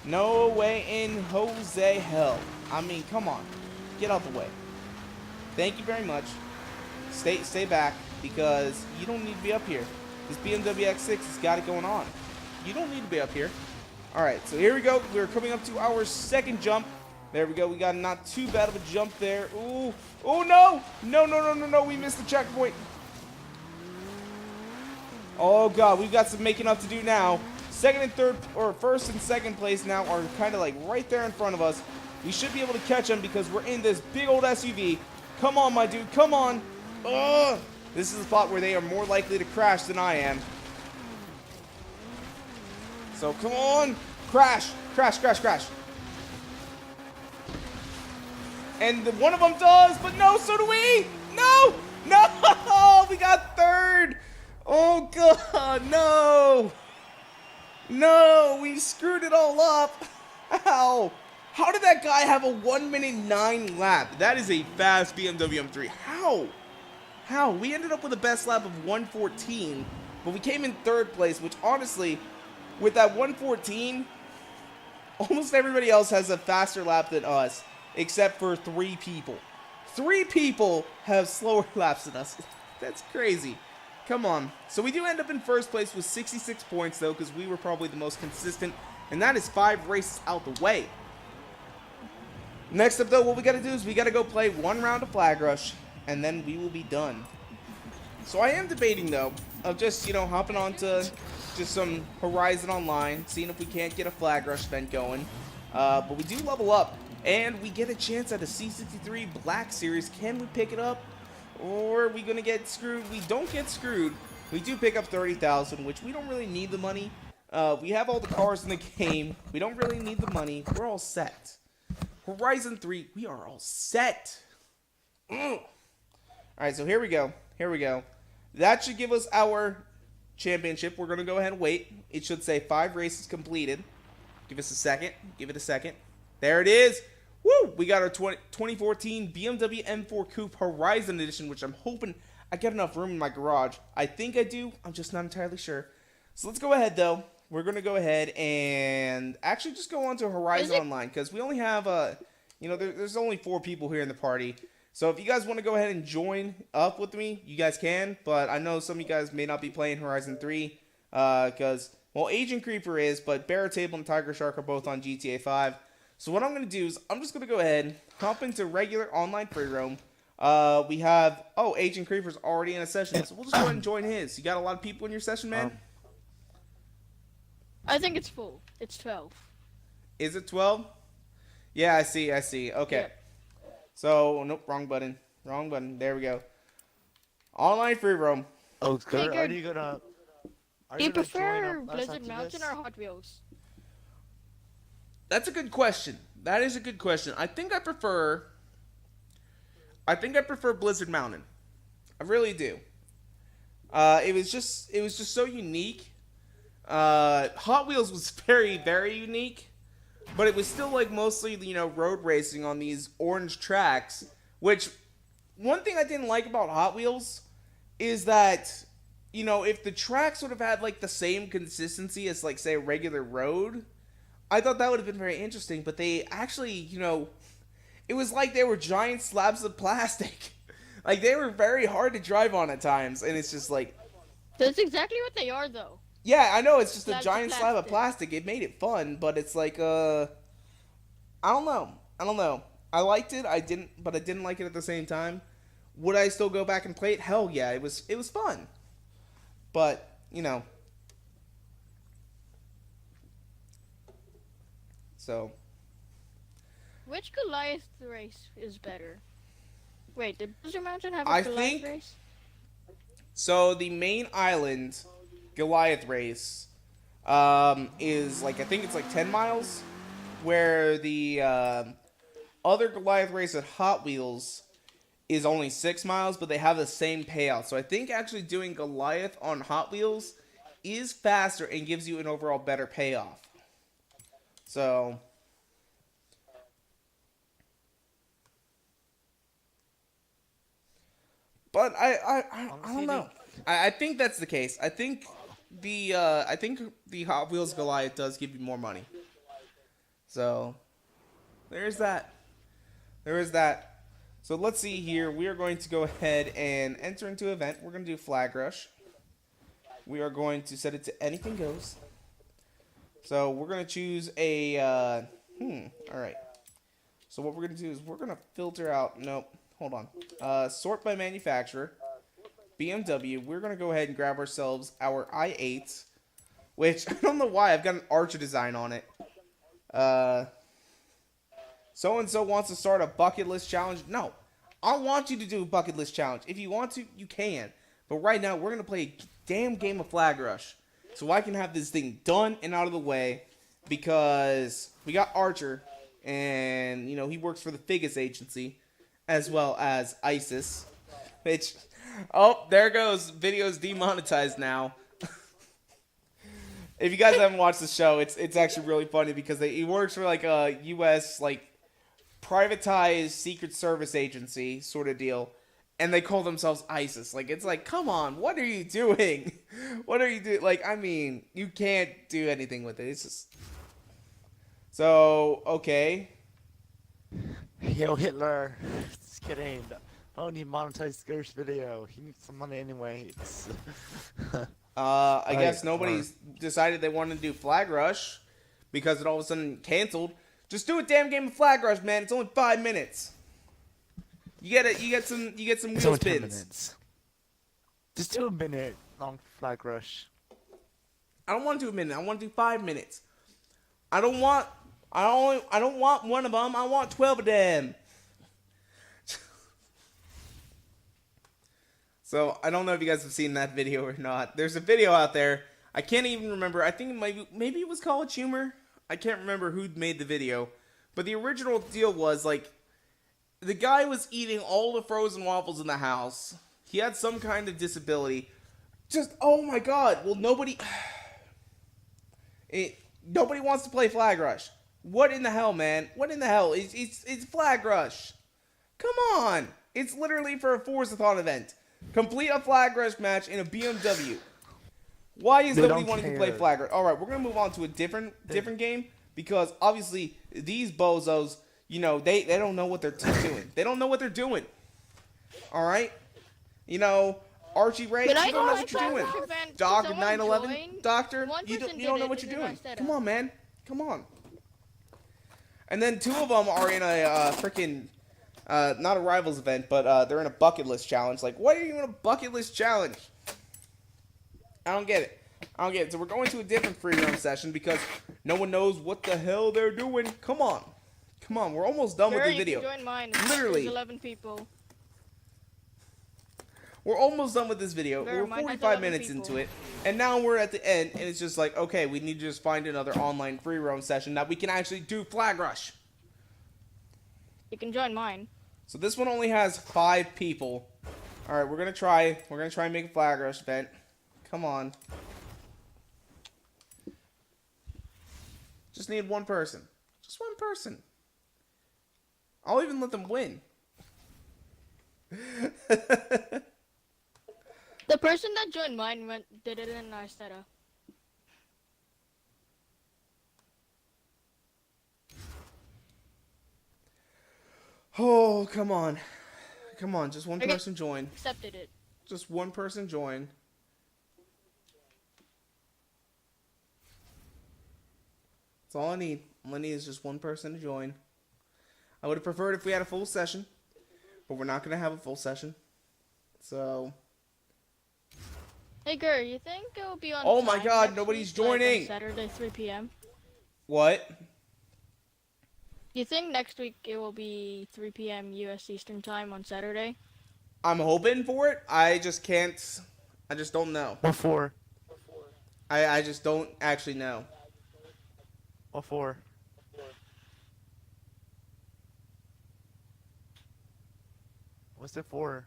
[SPEAKER 1] No way in Jose hell. I mean, come on. Get out the way. Thank you very much. Stay back, because you don't need to be up here. This BMW X6 has got it going on. You don't need to be up here. Alright, so here we go. We're coming up to our second jump. There we go. We got not too bad of a jump there. Ooh. Oh, no. No. We missed the checkpoint. Oh, God. We've got some making up to do now. Second and third, or first and second place now are kind of like right there in front of us. We should be able to catch them because we're in this big old SUV. Come on, my dude. Come on. Ugh. This is the spot where they are more likely to crash than I am. So, come on. Crash. Crash. And one of them does, but no, so do we. No. We got third. Oh, God. No, we screwed it all up. Ow. How did that guy have a 1:09 lap? That is a fast BMW M3. How? We ended up with a best lap of 1:14, but we came in third place, which honestly, with that 1:14, almost everybody else has a faster lap than us, except for 3 people. 3 people have slower laps than us. That's crazy. Come on. So we do end up in first place with 66 points, though, because we were probably the most consistent, and that is 5 races out the way. Next up, though, what we got to do is we got to go play 1 round of Flag Rush, and then we will be done. So I am debating, though, of just, hopping onto just some Horizon Online, seeing if we can't get a Flag Rush event going. But we do level up, and we get a chance at a C63 Black Series. Can we pick it up? Or are we going to get screwed? We don't get screwed. We do pick up 30,000, which we don't really need the money. We have all the cars in the game. We don't really need the money. We're all set. Horizon 3, we are all set. Alright, so here we go. That should give us our championship. We're going to go ahead and wait. It should say 5 races completed. Give us a second. Give it a second. There it is. Woo! We got our 2014 BMW M4 Coupe Horizon Edition, which I'm hoping I get enough room in my garage. I think I do. I'm just not entirely sure. So let's go ahead, though. We're going to go ahead and actually just go on to Horizon Online, because we only have, there's only 4 people here in the party. So if you guys want to go ahead and join up with me, you guys can. But I know some of you guys may not be playing Horizon 3, because, well, Agent Creeper is, but Bear Table and Tiger Shark are both on GTA 5. So what I'm going to do is I'm just going to go ahead, hop into regular online free roam. We have, Agent Creeper's already in a session, so we'll just go ahead and join his. You got a lot of people in your session, man?
[SPEAKER 3] I think it's full. It's 12.
[SPEAKER 1] Is it 12? Yeah, I see. Okay.
[SPEAKER 3] Yep.
[SPEAKER 1] So, nope, wrong button. There we go. Online free roam.
[SPEAKER 2] Oh, good.
[SPEAKER 3] Hey,
[SPEAKER 2] Are you gonna?
[SPEAKER 3] Do you
[SPEAKER 2] gonna
[SPEAKER 3] prefer
[SPEAKER 2] join up us
[SPEAKER 3] Blizzard
[SPEAKER 2] after
[SPEAKER 3] Mountain
[SPEAKER 2] this?
[SPEAKER 3] or Hot Wheels?
[SPEAKER 1] That's a good question. That is a good question. I think I prefer Blizzard Mountain. I really do. It was just so unique. Hot Wheels was very, very unique, but it was still like mostly, road racing on these orange tracks, which one thing I didn't like about Hot Wheels is that, if the tracks would have had like the same consistency as like, say, a regular road, I thought that would have been very interesting, but they actually, it was like they were giant slabs of plastic. Like, they were very hard to drive on at times, and it's just like...
[SPEAKER 3] That's exactly what they are, though.
[SPEAKER 1] Yeah, I know, it's just a
[SPEAKER 3] Slabs of
[SPEAKER 1] giant slab of
[SPEAKER 3] plastic.
[SPEAKER 1] plastic. It made it fun, but it's like, I don't know. I liked it, but I didn't like it at the same time. Would I still go back and play it? Hell yeah, it was fun. But, So...
[SPEAKER 3] Which Goliath race is better? Wait, did Blizzard Mountain have a
[SPEAKER 1] I
[SPEAKER 3] Goliath
[SPEAKER 1] think-
[SPEAKER 3] race?
[SPEAKER 1] So the main island Goliath race is like, I think it's like 10 miles, where the other Goliath race at Hot Wheels is only 6 miles, but they have the same payout. So I think actually doing Goliath on Hot Wheels is faster and gives you an overall better payoff. So, but I don't know. I think that's the case. I think the Hot Wheels Goliath does give you more money. So there's that. There is that. So let's see here. We are going to go ahead and enter into an event. We're going to do Flag Rush. We are going to set it to anything goes. So we're going to choose a, all right. So what we're going to do is we're going to filter out, nope, hold on. Sort by manufacturer, BMW. We're going to go ahead and grab ourselves our i8, which I don't know why I've got an Archer design on it. So-and-so wants to start a bucket list challenge. No, I want you to do a bucket list challenge. If you want to, you can. But right now, we're going to play a damn game of Flag Rush. So I can have this thing done and out of the way. Because we got Archer. And, you know, he works for the Figgis Agency. As well as ISIS. Which, oh, there goes. Video's demonetized now. If you guys haven't watched the show, it's actually really funny. Because he works for like a U.S. like privatized Secret Service agency sort of deal, and they call themselves ISIS. Like, it's like, come on, what are you doing? What are you doing? Like, I mean, you can't do anything with it. It's just so okay.
[SPEAKER 2] Yo, Hitler. Just kidding. Oh, need monetize Gersh video. He needs some money anyways.
[SPEAKER 1] I guess nobody's decided they want to do Flag Rush because it all of a sudden canceled. Just do a damn game of Flag Rush, man. It's only 5 minutes. You get some
[SPEAKER 2] It's
[SPEAKER 1] wheel
[SPEAKER 2] only 10
[SPEAKER 1] spins.
[SPEAKER 2] minutes. Just do a minute long Flag Rush.
[SPEAKER 1] I don't want to do a minute. I want to do 5 minutes. I don't want one of them. I want 12 of them. So I don't know if you guys have seen that video or not. There's a video out there. I can't even remember. I think maybe it was College Humor. I can't remember who made the video. But the original deal was, like, the guy was eating all the frozen waffles in the house. He had some kind of disability. Just, oh my god. Well, nobody wants to play Flag Rush. What in the hell, man? What in the hell? It's Flag Rush. Come on. It's literally for a Forzathon event. Complete a Flag Rush match in a BMW. Why is nobody wanting to play Flag Rush? Alright, we're going to move on to a different game. Because, obviously, these bozos, you know, they don't know what they're doing. They don't know what they're doing. Alright? You know, Archie Ray, you don't know what you're doing. Doc 911, Doctor, you don't know what you're doing. Come on, man. Come on. And then 2 of them are in a freaking... not a Rivals event, but they're in a bucket list challenge. Like, why are you in a bucket list challenge? I don't get it. So we're going to a different free roam session because no one knows what the hell they're doing. Come on. We're almost done with the video.
[SPEAKER 3] You can join mine.
[SPEAKER 1] Literally.
[SPEAKER 3] There's 11 people.
[SPEAKER 1] We're almost done with this video. We're 45 minutes into it. And now we're at the end, and it's just like, okay, we need to just find another online free roam session that we can actually do Flag Rush.
[SPEAKER 3] You can join mine.
[SPEAKER 1] So this one only has 5 people. All right, we're gonna try and make a Flag Rush event. Come on. Just need one person. Just one person. I'll even let them win.
[SPEAKER 3] The person that joined mine did it in Arsteta.
[SPEAKER 1] Oh, come on. Just one person join.
[SPEAKER 3] Accepted it.
[SPEAKER 1] Just one person join. That's all I need. All I need is just one person to join. I would have preferred if we had a full session, but we're not going to have a full session. So...
[SPEAKER 3] Hey, Gur, you think it will be on
[SPEAKER 1] Oh my
[SPEAKER 3] time
[SPEAKER 1] god,
[SPEAKER 3] next
[SPEAKER 1] nobody's
[SPEAKER 3] week, like,
[SPEAKER 1] joining!
[SPEAKER 3] on Saturday, 3 p.m.?
[SPEAKER 1] What?
[SPEAKER 3] You think next week it will be 3 p.m. U.S. Eastern Time on Saturday?
[SPEAKER 1] I'm hoping for it. I just can't... I just don't know.
[SPEAKER 2] What for?
[SPEAKER 1] I just don't actually know.
[SPEAKER 2] What for? What's it for?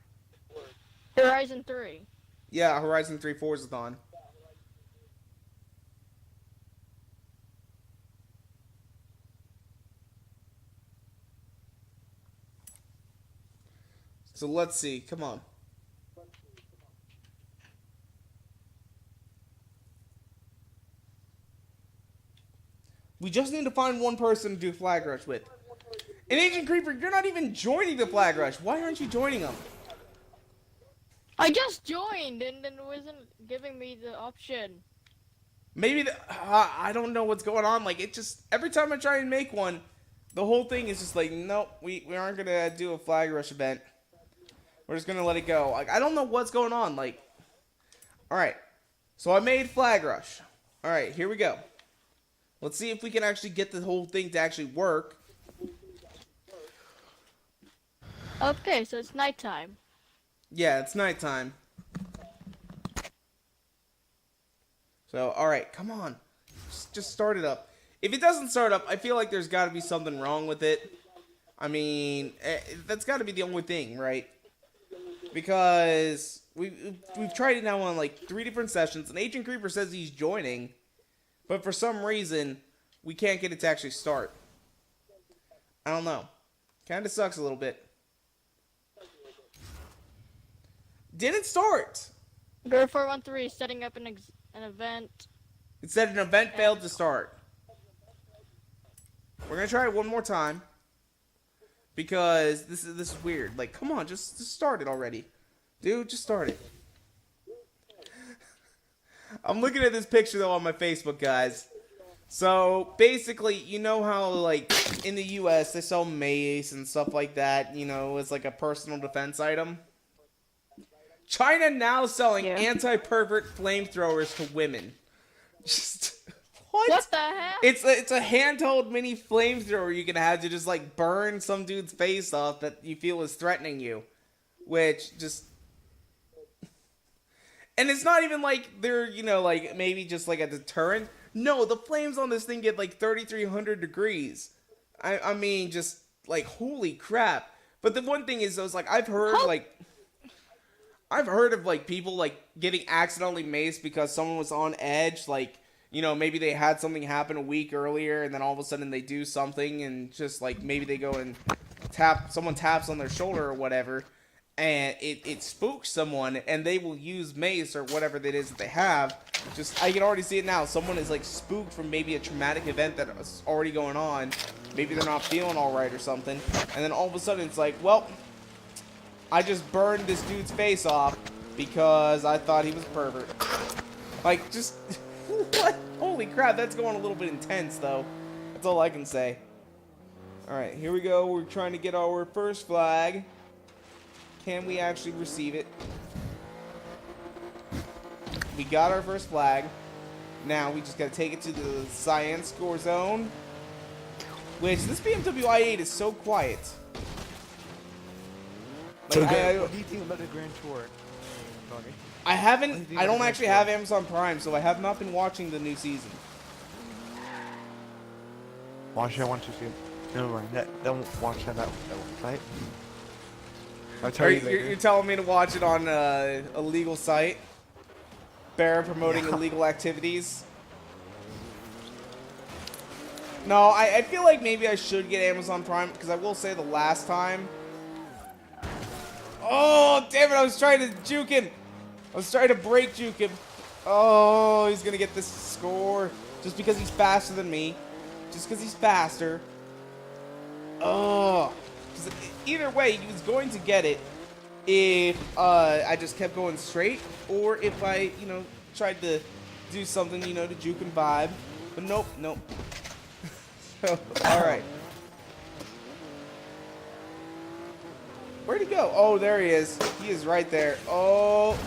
[SPEAKER 3] Horizon 3.
[SPEAKER 1] Yeah, Horizon 3 Forzathon. So let's see. Come on. We just need to find one person to do Flag Rush with. And Agent Creeper, you're not even joining the Flag Rush. Why aren't you joining them?
[SPEAKER 3] I just joined and then it wasn't giving me the option.
[SPEAKER 1] Maybe I don't know what's going on. Like, it just, every time I try and make one, the whole thing is just like, nope, we aren't going to do a Flag Rush event. We're just going to let it go. Like, I don't know what's going on. Like, alright. So I made Flag Rush. Alright, here we go. Let's see if we can actually get the whole thing to actually work.
[SPEAKER 3] Okay, so it's nighttime.
[SPEAKER 1] Yeah, it's nighttime. So, alright, come on. Just start it up. If it doesn't start up, I feel like there's got to be something wrong with it. I mean, that's got to be the only thing, right? Because we've tried it now on like 3 different sessions, and Agent Creeper says he's joining, but for some reason, we can't get it to actually start. I don't know. Kind of sucks a little bit. Didn't start.
[SPEAKER 3] Girl 413 setting up an event.
[SPEAKER 1] It said an event failed to start. We're gonna try it one more time because this is weird. Like, come on, just start it already, dude. Just start it. I'm looking at this picture though on my Facebook, guys. So basically, you know how like in the U.S. they sell mace and stuff like that. You know, it's like a personal defense item. China now selling anti-pervert flamethrowers to women. Just what?
[SPEAKER 3] What the hell?
[SPEAKER 1] It's a handheld mini flamethrower you can have to just like burn some dude's face off that you feel is threatening you, which just. And it's not even like they're, you know, like maybe just like a deterrent. No, the flames on this thing get like 3,300 degrees. I mean, just like holy crap. But the one thing is, though, is like I've heard of like people like getting accidentally maced because someone was on edge. Like, you know, maybe they had something happen a week earlier and then all of a sudden they do something and just like maybe they go and someone taps on their shoulder or whatever and it spooks someone and they will use mace or whatever it is that they have. Just, I can already see it now. Someone is like spooked from maybe a traumatic event that was already going on. Maybe they're not feeling alright or something. And then all of a sudden it's like, well, I just burned this dude's face off because I thought he was a pervert. Like, just, what? Holy crap, that's going a little bit intense, though. That's all I can say. Alright, here we go. We're trying to get our first flag. Can we actually receive it? We got our first flag. Now, we just gotta take it to the cyan score zone. Which, this BMW i8 is so quiet. Like,
[SPEAKER 2] What do you think about the Grand Tour?
[SPEAKER 1] I don't actually have Amazon Prime, so I have not been watching the new season.
[SPEAKER 2] Watch it, never mind. Don't watch that website. I'll tell you later.
[SPEAKER 1] You're telling me to watch it on a legal site? Bear promoting illegal activities? No, I feel like maybe I should get Amazon Prime, because I will say the last time... Oh, damn it, I was trying to juke him. I was trying to break juke him. Oh, he's going to get this score. Just because he's faster than me. Just because he's faster. Oh. Either way, he was going to get it if I just kept going straight. Or if I, you know, tried to do something, you know, to juke and vibe. But nope, nope. So, alright. Where'd he go? Oh, there he is. He is right there. Oh.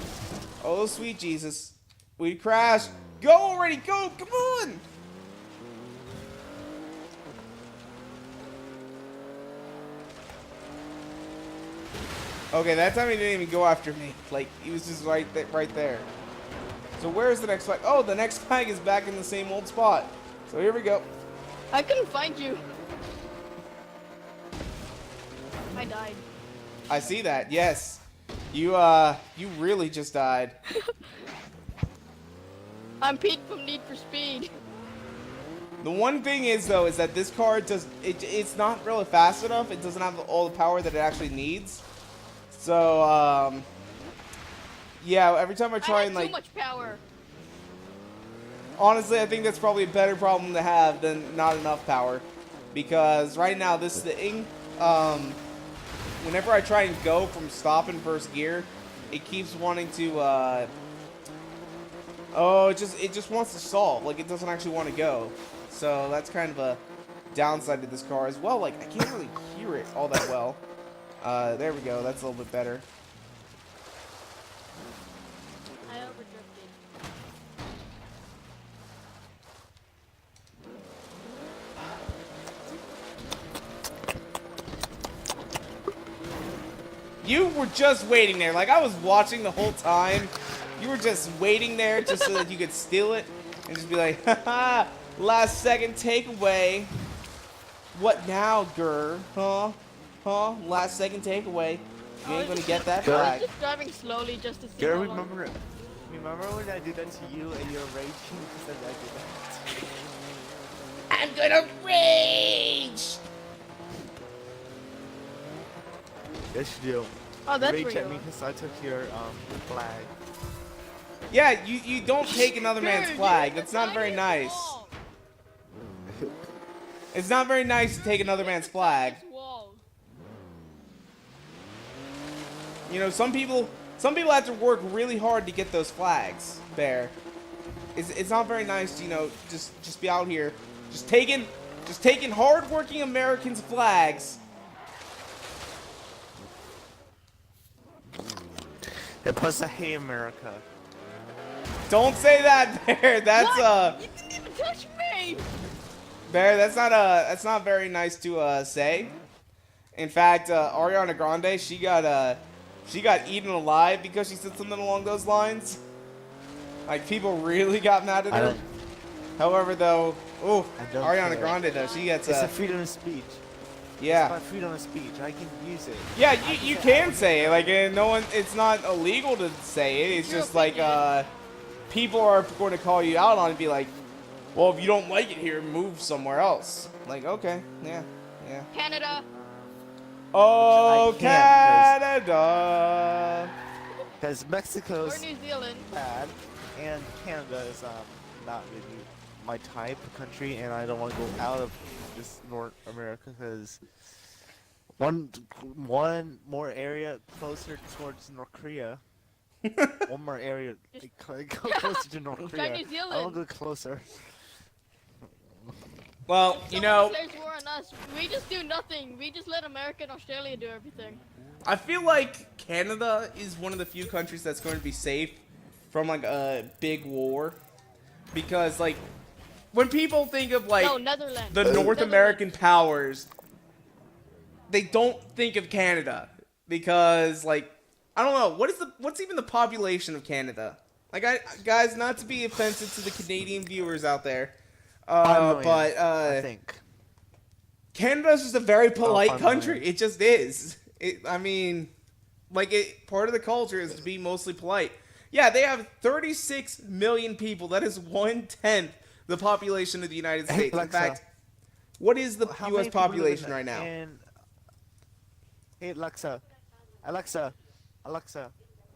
[SPEAKER 1] Oh, sweet Jesus. We crashed. Go already. Go. Come on. Okay, that time he didn't even go after me. Like, he was just right there. So where's the next flag? Oh, the next flag is back in the same old spot. So here we go.
[SPEAKER 3] I couldn't find you. I died.
[SPEAKER 1] I see that. Yes. You really just died.
[SPEAKER 3] I'm Pete from Need for Speed.
[SPEAKER 1] The one thing is though is that this car it's not really fast enough. It doesn't have all the power that it actually needs. So yeah, every time I try and like
[SPEAKER 3] too much power.
[SPEAKER 1] honestly, I think that's probably a better problem to have than not enough power. Because right now, this thing, whenever I try and go from stop in first gear, it keeps wanting to, it just wants to stall. Like, it doesn't actually want to go. So that's kind of a downside to this car as well. Like, I can't really hear it all that well. There we go. That's a little bit better.
[SPEAKER 3] I overdrifted.
[SPEAKER 1] You were just waiting there. Like, I was watching the whole time. You were just waiting there just so that you could steal it. And just be like, haha, last second takeaway. What now, Grr? Huh? Huh? Last second takeaway. You ain't gonna get that
[SPEAKER 3] I was
[SPEAKER 1] flag.
[SPEAKER 3] just driving slowly just to see
[SPEAKER 2] Gary,
[SPEAKER 3] how long-
[SPEAKER 2] remember when I did that to you and you're raging because I did that?
[SPEAKER 1] I'm gonna rage!
[SPEAKER 2] Yes, you do.
[SPEAKER 3] Oh, that's
[SPEAKER 2] Rage
[SPEAKER 3] where
[SPEAKER 2] at
[SPEAKER 3] you
[SPEAKER 2] me
[SPEAKER 3] are.
[SPEAKER 2] because I took your flag.
[SPEAKER 1] Yeah, you don't take another man's
[SPEAKER 3] Dude,
[SPEAKER 1] flag.
[SPEAKER 3] you're
[SPEAKER 1] That's
[SPEAKER 3] the
[SPEAKER 1] not very
[SPEAKER 3] tiniest
[SPEAKER 1] nice.
[SPEAKER 3] wall.
[SPEAKER 1] It's not very nice to take another man's flag.
[SPEAKER 3] Tiniest wall.
[SPEAKER 1] You know, some people have to work really hard to get those flags, Bear. It's not very nice to, you know, just be out here just taking hard-working Americans' flags.
[SPEAKER 2] It plus a hey America.
[SPEAKER 1] Don't say that, Bear. That's
[SPEAKER 3] What? You didn't even touch me!
[SPEAKER 1] Bear, that's not very nice to say. In fact, Ariana Grande, she got eaten alive because she said something along those lines. Like, people really got mad at her. However, though, ooh,
[SPEAKER 2] I don't
[SPEAKER 1] Ariana
[SPEAKER 2] care.
[SPEAKER 1] Grande though, she gets
[SPEAKER 2] It's a freedom of speech. It's
[SPEAKER 1] yeah.
[SPEAKER 2] my freedom of speech. I can use it.
[SPEAKER 1] Yeah, you can say it. Like, no one, it's not illegal to say it. It's
[SPEAKER 3] Your
[SPEAKER 1] just like people are going to call you out on it and be like, well, if you don't like it here, move somewhere else. Like, okay, yeah.
[SPEAKER 3] Canada.
[SPEAKER 1] Oh,
[SPEAKER 2] I can't,
[SPEAKER 1] Canada.
[SPEAKER 2] Because
[SPEAKER 3] Or
[SPEAKER 2] Mexico's
[SPEAKER 3] New Zealand.
[SPEAKER 2] bad, and Canada is not really my type of country, and I don't want to go out of this North America because one more area closer towards North Korea. One more area go closer to North
[SPEAKER 3] Try
[SPEAKER 2] Korea.
[SPEAKER 3] New Zealand.
[SPEAKER 2] I want to go closer.
[SPEAKER 1] Well, you know,
[SPEAKER 3] There's war on us. We just do nothing. We just let America and Australia do everything.
[SPEAKER 1] I feel like Canada is one of the few countries that's going to be safe from like a big war, because like when people think of like
[SPEAKER 3] No, Netherlands.
[SPEAKER 1] the North
[SPEAKER 3] Netherlands.
[SPEAKER 1] American powers, they don't think of Canada because like I don't know what's even the population of Canada. Like guys, not to be offensive to the Canadian viewers out there,
[SPEAKER 2] 5 million,
[SPEAKER 1] but
[SPEAKER 2] I think.
[SPEAKER 1] Canada's just a very polite
[SPEAKER 2] 5
[SPEAKER 1] country.
[SPEAKER 2] million.
[SPEAKER 1] It just is. I mean, like part of the culture is to be mostly polite. Yeah, they have 36 million people. That is 1/10 the population of the United
[SPEAKER 2] Hey,
[SPEAKER 1] States.
[SPEAKER 2] Alexa.
[SPEAKER 1] In fact, what is the
[SPEAKER 2] How
[SPEAKER 1] U.S.
[SPEAKER 2] many people live
[SPEAKER 1] population
[SPEAKER 2] in-
[SPEAKER 1] right now?
[SPEAKER 2] Hey Alexa, Alexa,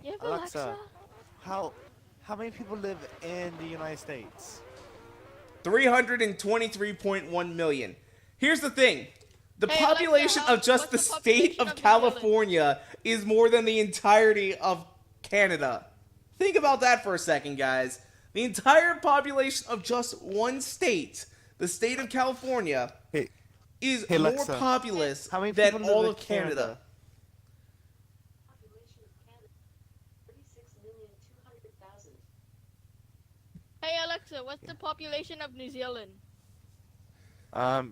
[SPEAKER 3] You have
[SPEAKER 2] Alexa.
[SPEAKER 3] Alexa?
[SPEAKER 2] how many people live in the United States?
[SPEAKER 1] 323.1 million. Here's the thing. The
[SPEAKER 3] Hey,
[SPEAKER 1] population
[SPEAKER 3] Alexa,
[SPEAKER 1] of just the
[SPEAKER 3] what's the
[SPEAKER 1] state
[SPEAKER 3] population
[SPEAKER 1] of
[SPEAKER 3] of New Zealand?
[SPEAKER 1] California is more than the entirety of Canada. Think about that for a second, guys. The entire population of just one state, the state of California,
[SPEAKER 2] Hey,
[SPEAKER 1] is
[SPEAKER 2] Hey,
[SPEAKER 1] more
[SPEAKER 2] Alexa,
[SPEAKER 1] populous
[SPEAKER 2] how many
[SPEAKER 1] than
[SPEAKER 2] people live
[SPEAKER 1] all
[SPEAKER 2] in
[SPEAKER 1] of Canada.
[SPEAKER 5] Population of Canada, 36,200,000.
[SPEAKER 3] Hey Alexa, what's the population of New Zealand?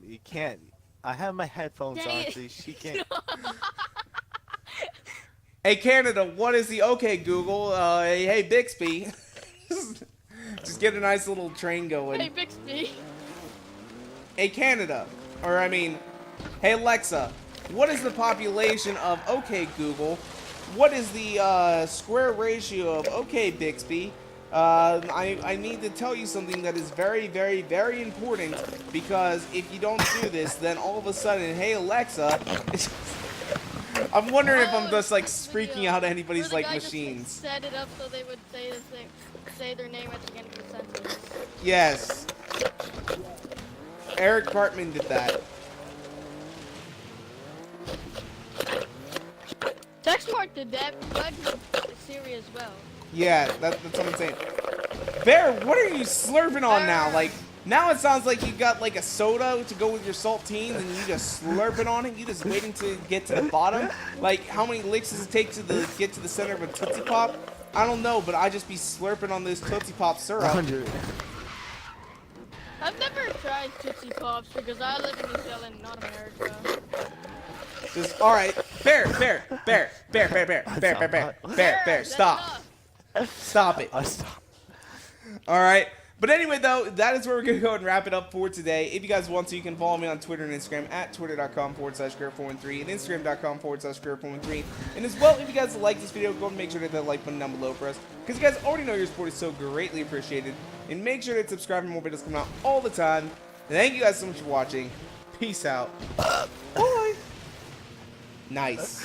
[SPEAKER 2] You can't. I have my headphones
[SPEAKER 3] Dang
[SPEAKER 2] on,
[SPEAKER 3] it.
[SPEAKER 2] so she can't.
[SPEAKER 1] Hey, Canada, what is the... Okay, Google. Hey, Bixby. Just get a nice little train going.
[SPEAKER 3] Hey Bixby.
[SPEAKER 1] Hey, Canada. Or, I mean... Hey, Alexa. What is the population of OK Google? What is the square ratio of OK Bixby? I need to tell you something that is very, very, very important, because if you don't do this, then all of a sudden, hey Alexa, I'm wondering if I'm just like freaking out anybody's like machines.
[SPEAKER 3] Set it up so they would say their name at the end of the sentence.
[SPEAKER 1] Yes. Eric Cartman did that.
[SPEAKER 3] Textmark did that, but Siri as well.
[SPEAKER 1] Yeah, that's what I'm saying. Bear, what are you slurping on now? Like, now it sounds like you got like a soda to go with your saltines and you just slurping on it. You just waiting to get to the bottom. Like, how many licks does it take to get to the center of a Tootsie Pop? I don't know, but I just be slurping on this Tootsie Pop syrup.
[SPEAKER 2] 100.
[SPEAKER 3] I've never tried Tootsie Pops because I live in New Zealand, not America.
[SPEAKER 1] Just, all right, Bear, stop. Stop it.
[SPEAKER 2] Stop.
[SPEAKER 1] All right. But anyway, though, that is where we're going to go and wrap it up for today. If you guys want to, you can follow me on Twitter and Instagram at twitter.com/Garrett413 and Instagram.com/Garrett413. And as well, if you guys like this video, go and make sure to hit that like button down below for us, because you guys already know your support is so greatly appreciated. And make sure to subscribe for more videos coming out all the time. And thank you guys so much for watching. Peace out. Bye. Nice.